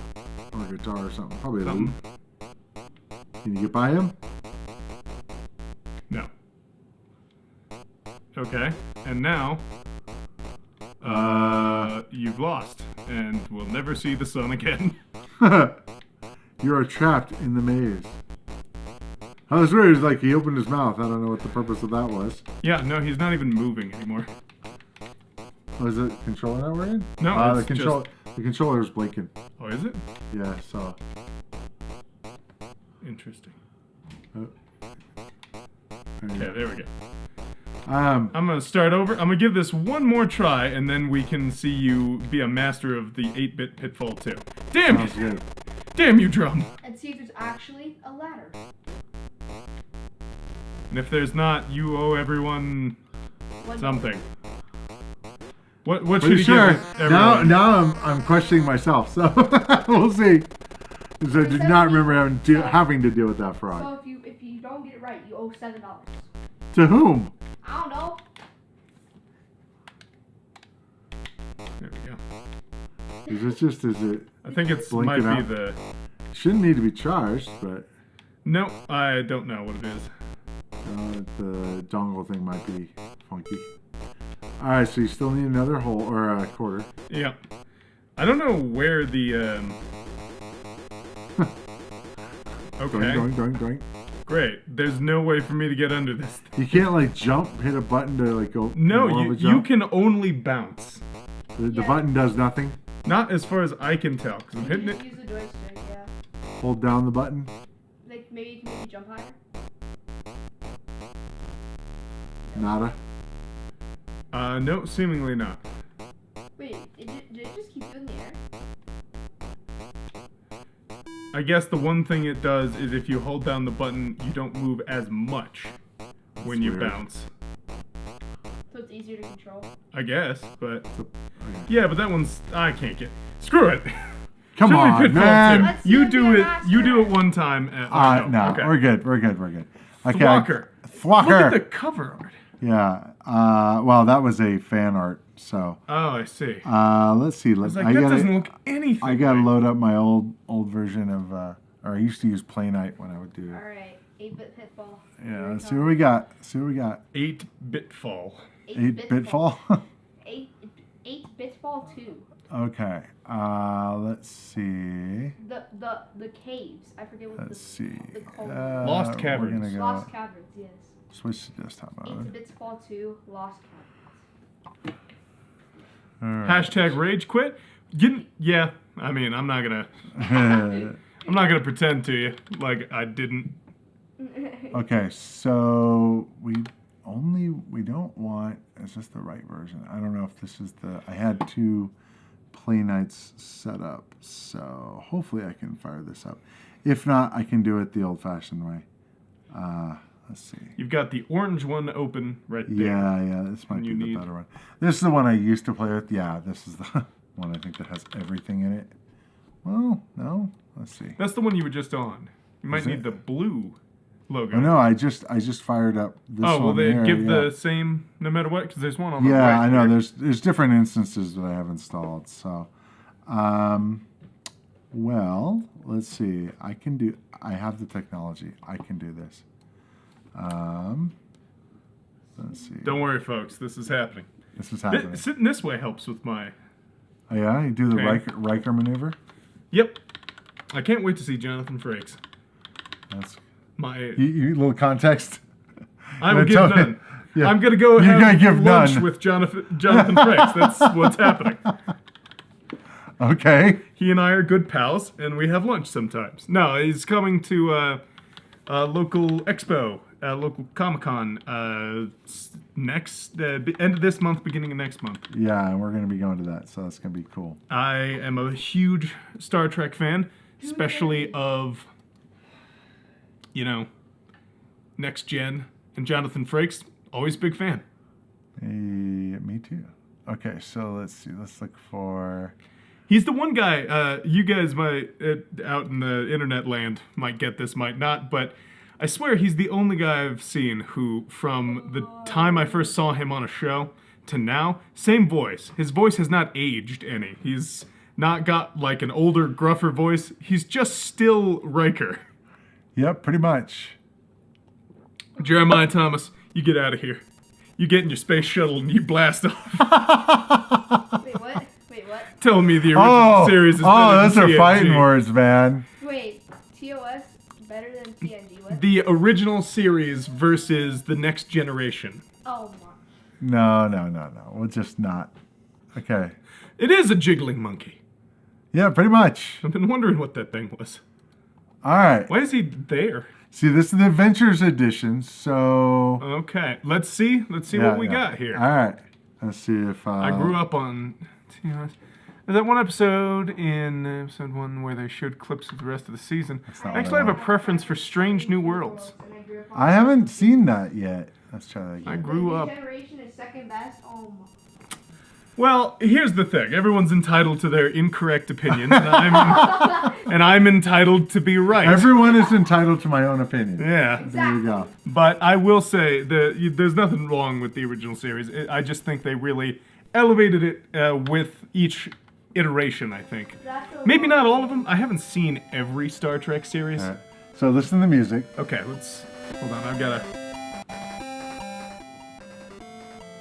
or a guitar or something. Probably a lute. Can you get by him? No. Okay, and now, you've lost, and we'll never see the sun again. You are trapped in the maze. Oh, it's weird. It's like he opened his mouth. I don't know what the purpose of that was. Yeah, no, he's not even moving anymore. Oh, is it controller that we're in? No, the it's control. The controller's blinking. Oh, is it? Yeah, so. Interesting. There you Okay, go. there we go. Um, I'm gonna start over. I'm gonna give this one more try, and then we can see you be a master of the 8-bit Pitfall 2. Damn sounds you! good. Damn you, drum! And see if there's actually a ladder. And if there's not, you owe everyone something. What should Pretty you sure. give everyone? Now I'm questioning myself. So we'll see. Because I did not remember having to deal with that frog. So if you don't get it right, you owe $7. To whom? I don't know. There we go. Is it? I think it's might Blinking be out. the. Shouldn't need to be charged, but No, I don't know what it is. the dongle thing might be funky. All right, so you still need another hole or a quarter. Yeah. I don't know where the. Okay. Doink. Great. There's no way for me to get under this. You can't like jump, hit a button to like go. No, more of a you jump? can only bounce. The Yeah. button does nothing. Not as far as I can tell, because I'm hitting Just it. use the joystick, yeah. Hold down the button. Like maybe you can jump higher. Nada. No, seemingly not. Wait, did it just keep you in the air? I guess the one thing it does is if you hold down the button, you don't move as much when you weird. bounce. So it's easier to control. I guess, but Okay. yeah, but that one's I can't get. Screw it. Come Should be on, Pitfall man. 2. Let's You see if do you're it. master. You do it one time. No, okay. we're good. Okay, Thwocker. Thwocker. Look at the cover art. Yeah. Well, that was a fan art. So, Oh, I see. let's see. I was like, that doesn't look anything. I gotta like. load up my old version of. Or I used to use Play Night when I would do. Alright, 8-bit Pitfall. Yeah. Let's see what we got. 8-bit fall. 8-bit fall. 8-bit fall 2. Okay. Let's see. The caves. I forget what Let's see. the code. Lost Caverns. We're gonna go Lost Caverns, yes. switch to desktop mode. 8-bit fall 2, Lost Caverns. All right. Hashtag rage quit. Yeah. I mean, I'm not gonna pretend to you like I didn't. Okay, so we don't want. Is this the right version? I don't know if this is the. I had 2 Play Nights set up, so hopefully I can fire this up. If not, I can do it the old-fashioned way. Let's see. You've got the orange one open right there. Yeah, this might You be the need- better one. This is the one I used to play with. Yeah, this is the one I think that has everything in it. Well, no. Let's see. That's the one you were just on. You might Is need it? the blue logo. Oh no, I just fired up this Oh, will one they here, give yeah. the same no matter what? Because there's one on the Yeah, right I know. here. There's different instances that I have installed. So, well, let's see. I have the technology. I can do this. Let's see. Don't worry, folks. This is happening. This is happening. Sitting this way helps with my... Oh yeah, you do the Okay. Riker maneuver. Yep. I can't wait to see Jonathan Frakes. That's My... you little context. I'm Yeah, give tell me. none. Yeah. I'm gonna go You're have gonna give lunch none. with Jonathan Frakes. That's what's happening. Okay. He and I are good pals, and we have lunch sometimes. No, he's coming to a local expo, local Comic-Con, next end of this month, beginning of next month. Yeah, and we're gonna be going to that, so that's gonna be cool. I am a huge Star Trek fan, especially of, Next Gen, and Jonathan Frakes, always a big fan. Hey, me too. Okay, so let's see. Let's look for. He's the one guy, you guys might, out in the internet land, might get this, might not, but I swear he's the only guy I've seen who, from the time I first saw him on a show to now, same voice. His voice has not aged any. He's not got like an older, gruffer voice. He's just still Riker. Yep, pretty much. Jeremiah Thomas, you get out of here. You get in your space shuttle and you blast off. Wait, what? Wait, what? Telling me the original series is better those than are TNG. fighting words, man. Wait, TOS better than TNG? What? The original series versus the next generation. Oh my. No. We'll just not. Okay. It is a jiggling monkey. Yeah, pretty much. I've been wondering what that thing was. All right. Why is he there? See, this is the Adventures edition, so. Okay, let's see what we got here. All right. Let's see if. I grew up on TOS. There's that one episode in episode 1 where they showed clips of the rest of the season. not I actually what have I a preference for Strange New Worlds. And I grew up on I haven't seen that yet. Let's try that I again. grew the up. generation is second best. Oh my. Well, here's the thing. Everyone's entitled to their incorrect opinions, and I'm entitled to be right. Everyone is entitled to my own opinion. Yeah. There you go. But I will say that there's nothing wrong with the original series. I just think they really elevated it with each iteration, I think. Maybe not all of them. I haven't seen every Star Trek series. All right. So listen to the music. Okay, let's... Hold on, I've got to...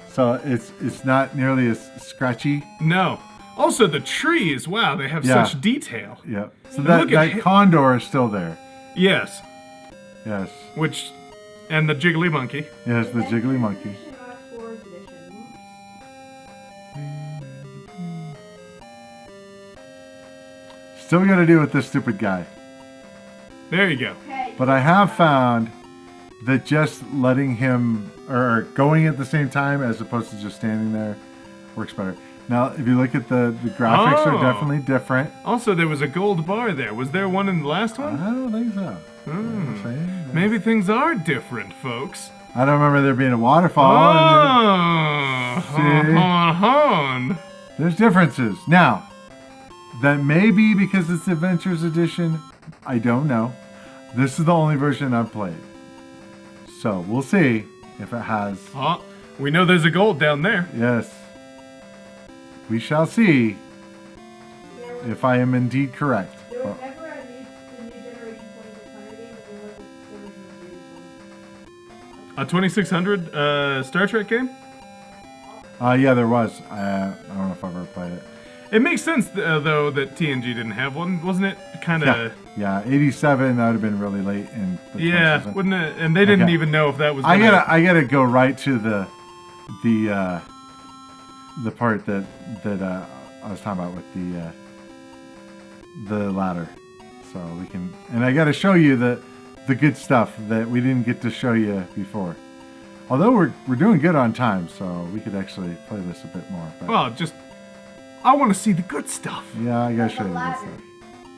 So it's not nearly as scratchy. No. Also, the trees. Wow, they have Yeah. such detail. Yep. So And that look at condor is still there. Yes. Yes. Which... And the jiggly monkey. Yes, the jiggly monkey. Still got to do with this stupid guy. There you go. Okay. But I have found that just letting him, or going at the same time as opposed to just standing there, works better. Now, if you look at the graphics Oh. are definitely different. Also, there was a gold bar there. Was there one in the last I one? don't think so. Maybe things are different, folks. I don't remember there being a waterfall. Oh, There's differences. Now, that may be because it's the Adventures Edition. I don't know. This is the only version I've played. So, we'll see if it has. Oh, we know there's a gold down there. Yes. We shall see if I am indeed correct. There was Well, never a new generation 2600 game, but there was a original series one. A 2600 Star Trek game? yeah, there was. I don't know if I've ever played it. It makes sense, though, that TNG didn't have one. Wasn't it kind of... Yeah, 87, that would have been really late in the Yeah, 27. wouldn't it? And they didn't Okay. even know if that was I gonna... gotta go right to the part that I was talking about with the ladder, so we can. And I gotta show you the good stuff that we didn't get to show you before. Although we're doing good on time, so we could actually play this a bit more. But Well, just... I want to see the good stuff. yeah, I gotta show The you the good ladder. stuff.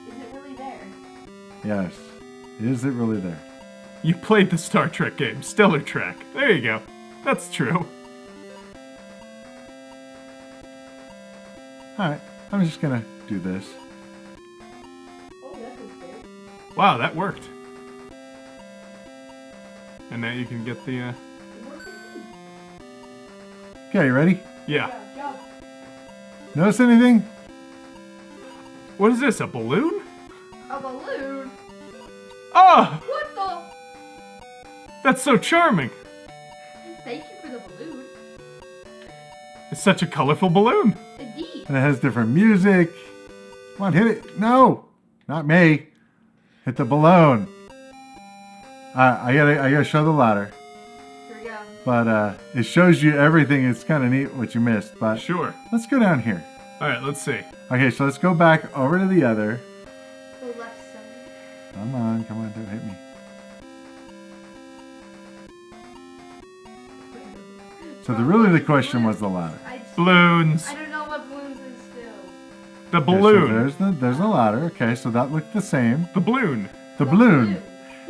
Is it really there? Yes, is it really there? You played the Star Trek game, Stellar Trek. There you go. That's true. All right, I'm just gonna do this. Wow, that worked. And now you can get the, Okay, you ready? yeah. Jump. Notice anything? What is this, a balloon? A balloon? Oh, What the? that's so charming. Thank you for the balloon. It's such a colorful balloon. Indeed. And it has different music. Come on, hit it. No, not me. Hit the balloon. I gotta show the ladder. Here we go. But it shows you everything. It's kind of neat what you missed. But Sure. let's go down here. All right, let's see. Okay, so let's go back over to the other. The left side. Come on, don't hit me. So the question was the ladder. Balloons. I don't know what balloons is still. The Okay, so balloon. there's the ladder. Okay, so that looked the same. The balloon. The balloon.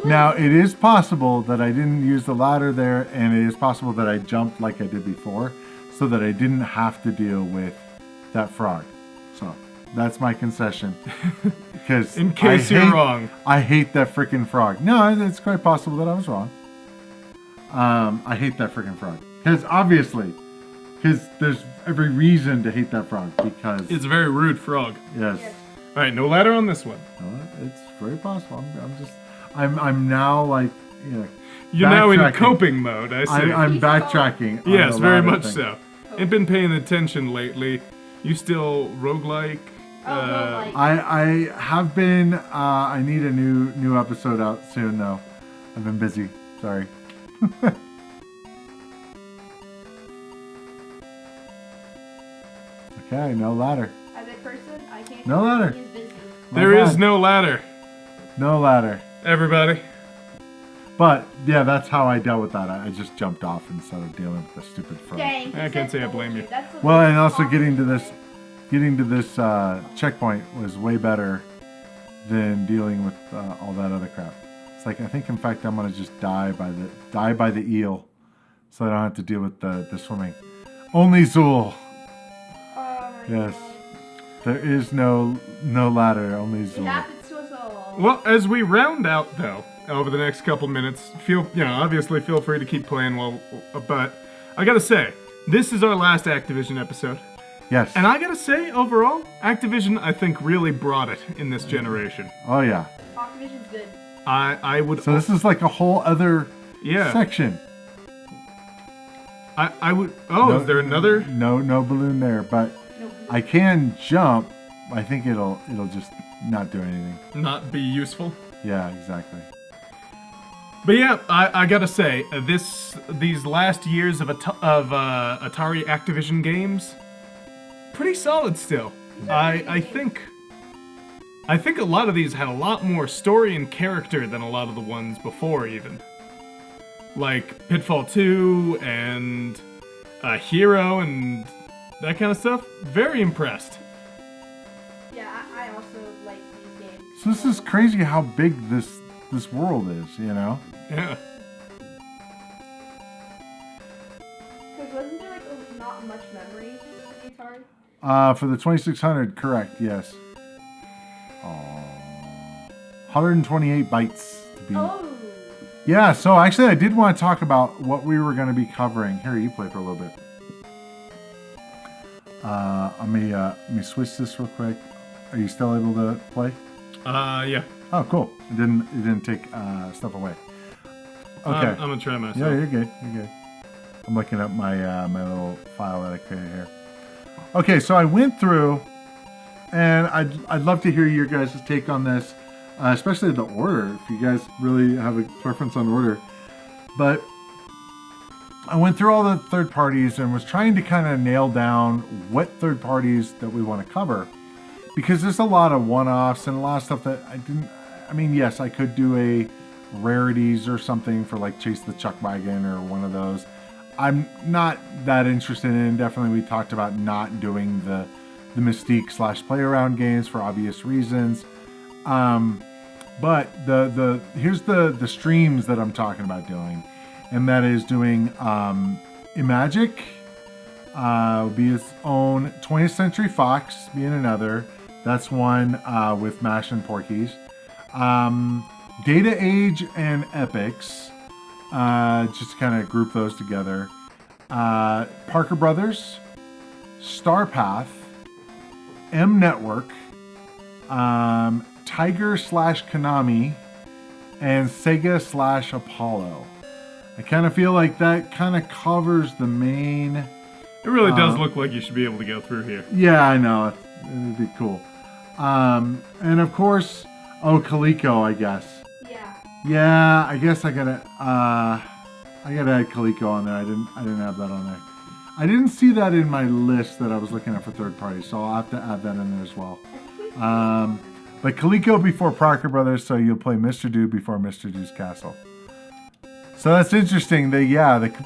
Now, it is possible that I didn't use the ladder there, and it is possible that I jumped like I did before, so that I didn't have to deal with that frog. So, that's my concession. Because In case you're wrong. I hate that freaking frog. No, it's quite possible that I was wrong. I hate that freaking frog. Because there's every reason to hate that frog, because... It's a very rude frog. Yes. All right, no ladder on this one. No, it's very possible. I'm now like, you know, You're now in backtracking. coping mode, I see. I'm backtracking. on Yes, the very ladder much thing. so. I've been paying attention lately. You still roguelike? Roguelike. I have been. I need a new episode out soon though. I've been busy. Sorry. Okay, no ladder. As a person, I can't. No ladder. He is busy. There My is bad. no ladder, No ladder. everybody. But yeah, that's how I dealt with that. I just jumped off instead of dealing with the stupid frog. Dang. I can't say I blame you. That's the Well, least and also common getting to way. this checkpoint was way better than dealing with all that other crap. It's like, I think in fact I'm gonna just die by the eel, so I don't have to deal with the swimming. Only Zool. Oh my Yes. God. There is no ladder. Only It Zool. happens to us all. Well, as we round out, though, over the next couple minutes, obviously feel free to keep playing but I gotta say, this is our last Activision episode. Yes. And I gotta say, overall, Activision, I think, really brought it in this generation. Oh yeah. Activision's good. I would... So this is like a whole other Yeah. section. I would... Oh, No- is there another? No balloon there, but No. I can jump. I think it'll just not do anything. Not be useful? Yeah, exactly. But yeah, I gotta say, these last years of Atari Activision games, pretty solid still. I think a lot of these had a lot more story and character than a lot of the ones before even. Like Pitfall 2 and H.E.R.O and that kind of stuff. Very impressed. Yeah, I also like these games. So this is crazy how big this world is, you know? Yeah. Because wasn't there like not much memory in the Atari? For the 2600, correct, yes. 128 bytes to be. Oh. Yeah, so actually I did want to talk about what we were going to be covering. Here, you play for a little bit. Let me switch this real quick. Are you still able to play? Yeah. Oh, cool. It didn't take stuff away. Okay. I'm gonna try myself. Yeah, you're good. You're good. I'm looking up my my little file that I created here. Okay, so I went through, and I'd love to hear your guys' take on this, especially the order. If you guys really have a preference on order, but I went through all the third parties and was trying to kind of nail down what third parties that we want to cover, because there's a lot of one-offs and a lot of stuff that I didn't. I mean, yes, I could do a rarities or something for like Chase the Chuck Wagon or one of those. I'm not that interested in. Definitely, we talked about not doing the Mystique / play around games for obvious reasons. But here's the streams that I'm talking about doing, and that is doing Imagic, will be its own 20th Century Fox being another. That's one with Mash and Porkies. Data Age and Epics. Just kind of group those together. Parker Brothers, Starpath, M Network, Tiger/Konami, and Sega/Apollo. I kind of feel like that kind of covers the main. It really does look like you should be able to go through here. Yeah, I know. It'd be cool. And of course, Coleco, I guess. Yeah. Yeah, I guess I gotta add Coleco on there. I didn't have that on there. I didn't see that in my list that I was looking at for third party, so I'll have to add that in there as well. But Coleco before Parker Brothers, so you'll play Mr. Do before Mr. Do's Castle. So that's interesting. The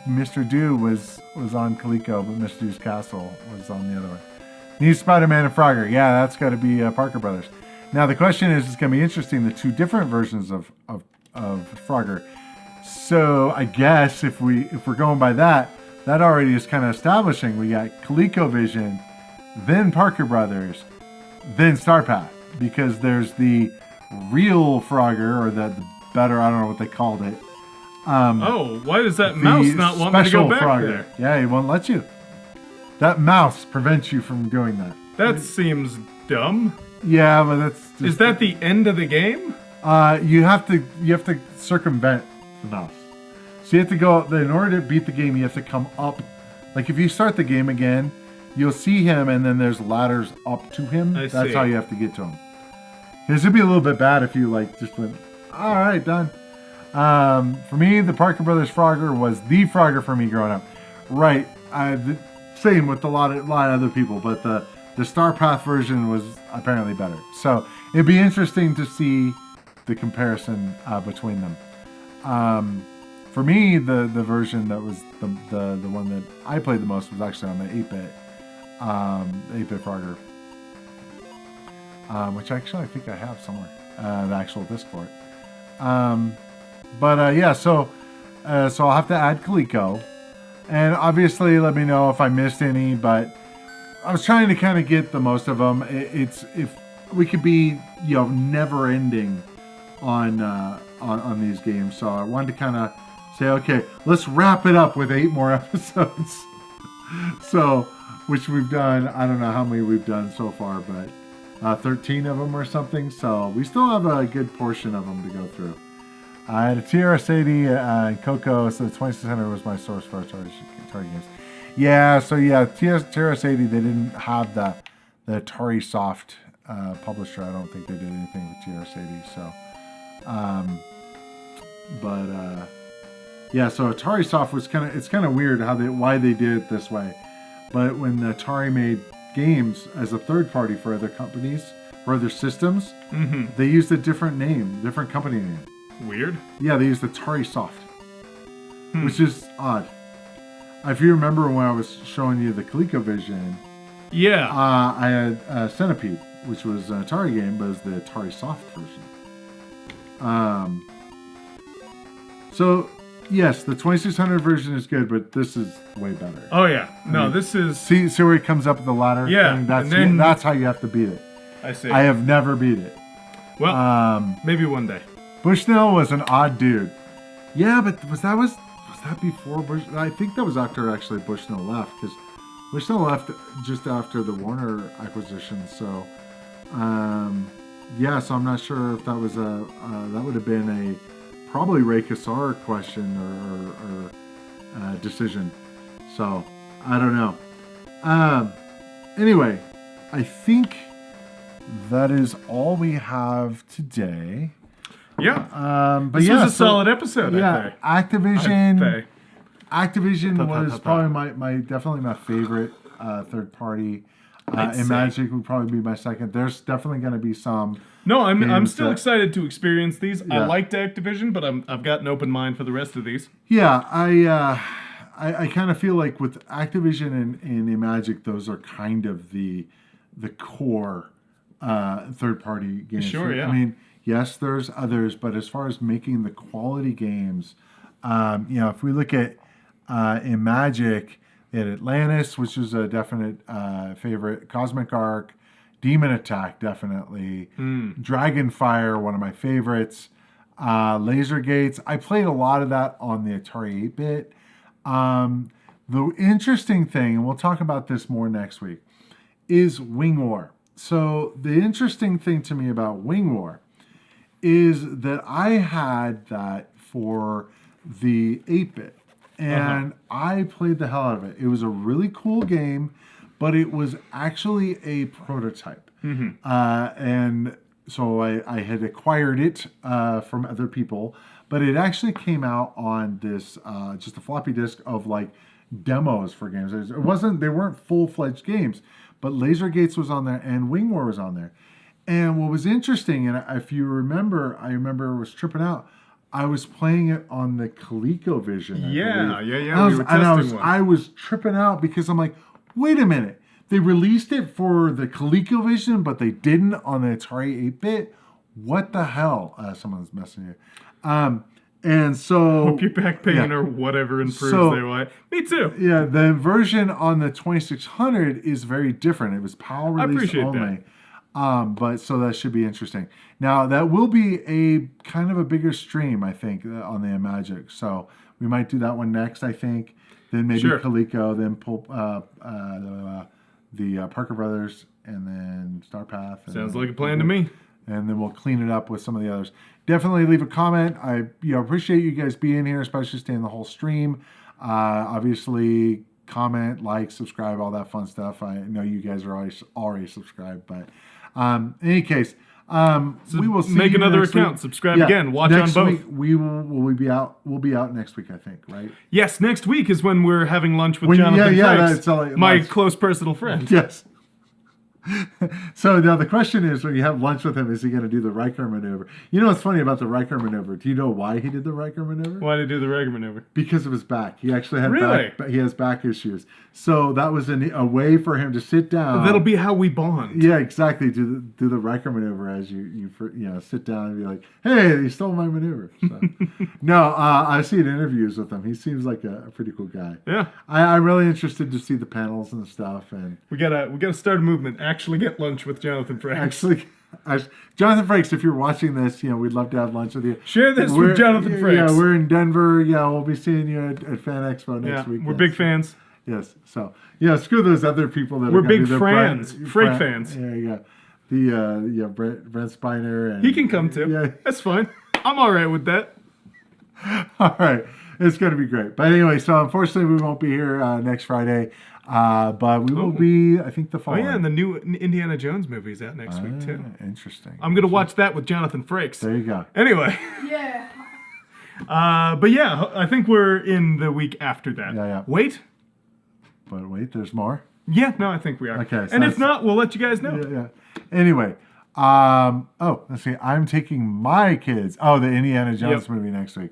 Mr. Do was on Coleco, but Mr. Do's Castle was on the other one. New Spider-Man and Frogger. Yeah, that's got to be Parker Brothers. Now the question is, it's going to be interesting, the two different versions of Frogger. So I guess if we're going by that already is kind of establishing. We got ColecoVision, then Parker Brothers, then Starpath, because there's the real Frogger, or the better, I don't know what they called it. Why does that mouse not want me to go back Frogger. there? Yeah, he won't let you. That mouse prevents you from doing that. That seems dumb. Yeah, but that's just, Is that the end of the game? you have to circumvent the mouse. So you have to go, in order to beat the game, you have to come up. Like if you start the game again, you'll see him and then there's ladders up to him. I That's see. how you have to get to him. This would be a little bit bad if you just went, all right, done. For me, the Parker Brothers Frogger was the Frogger for me growing up. Right. Same with a lot of other people, but the Starpath version was apparently better. So it'd be interesting to see the comparison between them. For me, the version that was the one that I played the most was actually on the 8-bit, 8-bit Frogger, which actually I think I have somewhere, the actual disc for it. Yeah, so I'll have to add Coleco, and obviously let me know if I missed any. But I was trying to kind of get the most of them. It's if we could be never ending on these games, so I wanted to kind of say, okay, let's wrap it up with 8 more episodes. So, which we've done, I don't know how many we've done so far, but 13 of them or something. So we still have a good portion of them to go through. I had a TRS-80 and Coco, so the 2600 was my source for Atari games. Yeah, so yeah, TRS-80, they didn't have the Atari Soft publisher. I don't think they did anything with TRS-80. So, yeah, so Atari Soft was it's kind of weird why they did it this way. But when Atari made games as a third party for other companies, for other systems, they used a different name, different company name. Weird. Yeah, they used Atari Soft, which is odd. If you remember when I was showing you the ColecoVision, yeah, I had Centipede, which was an Atari game, but it was the Atari Soft version. So, yes, the 2600 version is good, but this is way better. Oh yeah, no, this is. See where he comes up with the ladder? Yeah, And then- that's how you have to beat it. I see. I have never beat it. Well, maybe one day. Bushnell was an odd dude. Yeah, but was that before Bush? I think that was after actually Bushnell left, because Bushnell left just after the Warner acquisition. So, yeah, so I'm not sure if that was that would have been probably Ray Kassar question or decision. So I don't know. Anyway, I think that is all we have today. Yeah. But this yeah, was a solid episode. Yeah, I think. Activision was probably definitely my favorite third party. Imagic would probably be my second. There's definitely going to be some. No, I'm still excited to experience these. Yeah. I liked Activision, but I've got an open mind for the rest of these. Yeah, I kind of feel like with Activision and Imagic, those are kind of the core third party games. Sure, yeah. I mean, yes, there's others, but as far as making the quality games, if we look at Imagic, they had Atlantis, which was a definite favorite. Cosmic Arc, Demon Attack, definitely. Dragonfire, one of my favorites. Laser Gates. I played a lot of that on the Atari 8-bit. The interesting thing, and we'll talk about this more next week, is Wing War. So the interesting thing to me about Wing War is that I had that for the 8-bit, and I played the hell out of it. It was a really cool game, but it was actually a prototype. And so I had acquired it from other people, but it actually came out on this, just a floppy disk of like demos for games. They weren't full-fledged games, but Laser Gates was on there and Wing War was on there. And what was interesting, and if you remember, I remember I was tripping out. I was playing it on the ColecoVision. I was tripping out because I'm like, wait a minute. They released it for the ColecoVision, but they didn't on the Atari 8-bit. What the hell? Someone's messing you. And so... Hope your back pain or whatever improves their way. Me too. Yeah, the version on the 2600 is very different. It was PAL release appreciate only. But so that should be interesting. Now, that will be a kind of a bigger stream, I think, on the Imagic. So we might do that one next, I think. Then maybe Coleco, then the Parker Brothers, and then Starpath. Sounds like a plan to me. And then we'll clean it up with some of the others. Definitely leave a comment. I appreciate you guys being here, especially staying the whole stream. Obviously, comment, like, subscribe, all that fun stuff. I know you guys are already subscribed, but in any case, we will see make you another next account, week. subscribe again, watch on both. Week we'll be out next week, I think, right? Yes, next week is when we're having lunch with Jonathan Frakes, my close personal friend. Yes. So now the question is, when you have lunch with him, is he going to do the Riker maneuver? You know what's funny about the Riker maneuver? Do you know why he did the Riker maneuver? Why did he do the Riker maneuver? Because of his back. He actually had he has back issues. So that was a way for him to sit down. That'll be how we bond. Yeah, exactly. Do the Riker maneuver as you sit down and be like, hey, he stole my maneuver. So, no, I've seen interviews with him. He seems like a pretty cool guy. Yeah. I'm really interested to see the panels and stuff. And we gotta start a movement. Actually get lunch with Jonathan Frakes. Jonathan Frakes, if you're watching this, we'd love to have lunch with you. Share this with Jonathan Frakes. Yeah, we're in Denver. Yeah, we'll be seeing you at Fan Expo next week. We're big fans. Yes. So, screw those other people that we're big fans. Frake fans. Yeah, you got Brent Spiner. And, he can come too. Yeah. That's fine. I'm all right with that. All right. It's going to be great. But anyway, so unfortunately we won't be here next Friday. But we will be, I think, the following. Oh, yeah, and the new Indiana Jones movie is out next week, too. Interesting. I'm going to watch that with Jonathan Frakes. There you go. Anyway. Yeah. But yeah, I think we're in the week after that. Yeah. Wait, there's more? Yeah, no, I think we are. Okay. So and if not, we'll let you guys know. Yeah. Anyway. Let's see. I'm taking my kids. Oh, the Indiana Jones movie next week.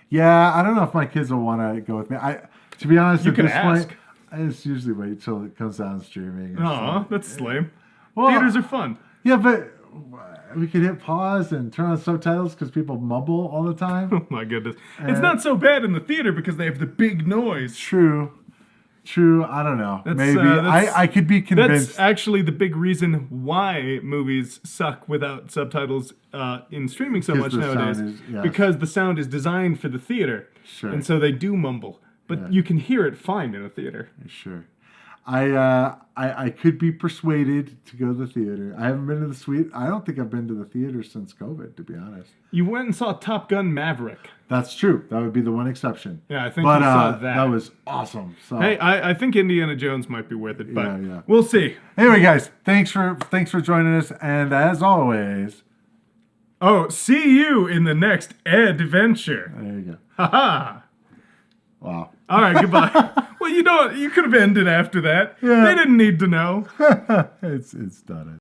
Yeah, I don't know if my kids will want to go with me. To be honest, you can ask. Point, I just usually wait till it comes down streaming. Aw, that's lame. Well, theaters are fun. Yeah, but we could hit pause and turn on subtitles because people mumble all the time. Oh my goodness. It's not so bad in the theater because they have the big noise. True. I don't know. Maybe. I could be convinced. That's actually the big reason why movies suck without subtitles in streaming so much nowadays. Because the sound is designed for the theater. Sure. And so they do mumble. But you can hear it fine in a theater. Sure. I could be persuaded to go to the theater. I haven't been to the suite. I don't think I've been to the theater since COVID, to be honest. You went and saw Top Gun Maverick. That's true. That would be the one exception. Yeah, I think you saw that. That was awesome. So. Hey, I think Indiana Jones might be worth it, but we'll see. Anyway, guys, thanks for joining us, and as always... see you in the next adventure. There you go. Ha-ha! Wow. All right, goodbye. Well, you could have ended after that. Yeah. They didn't need to know. It's done.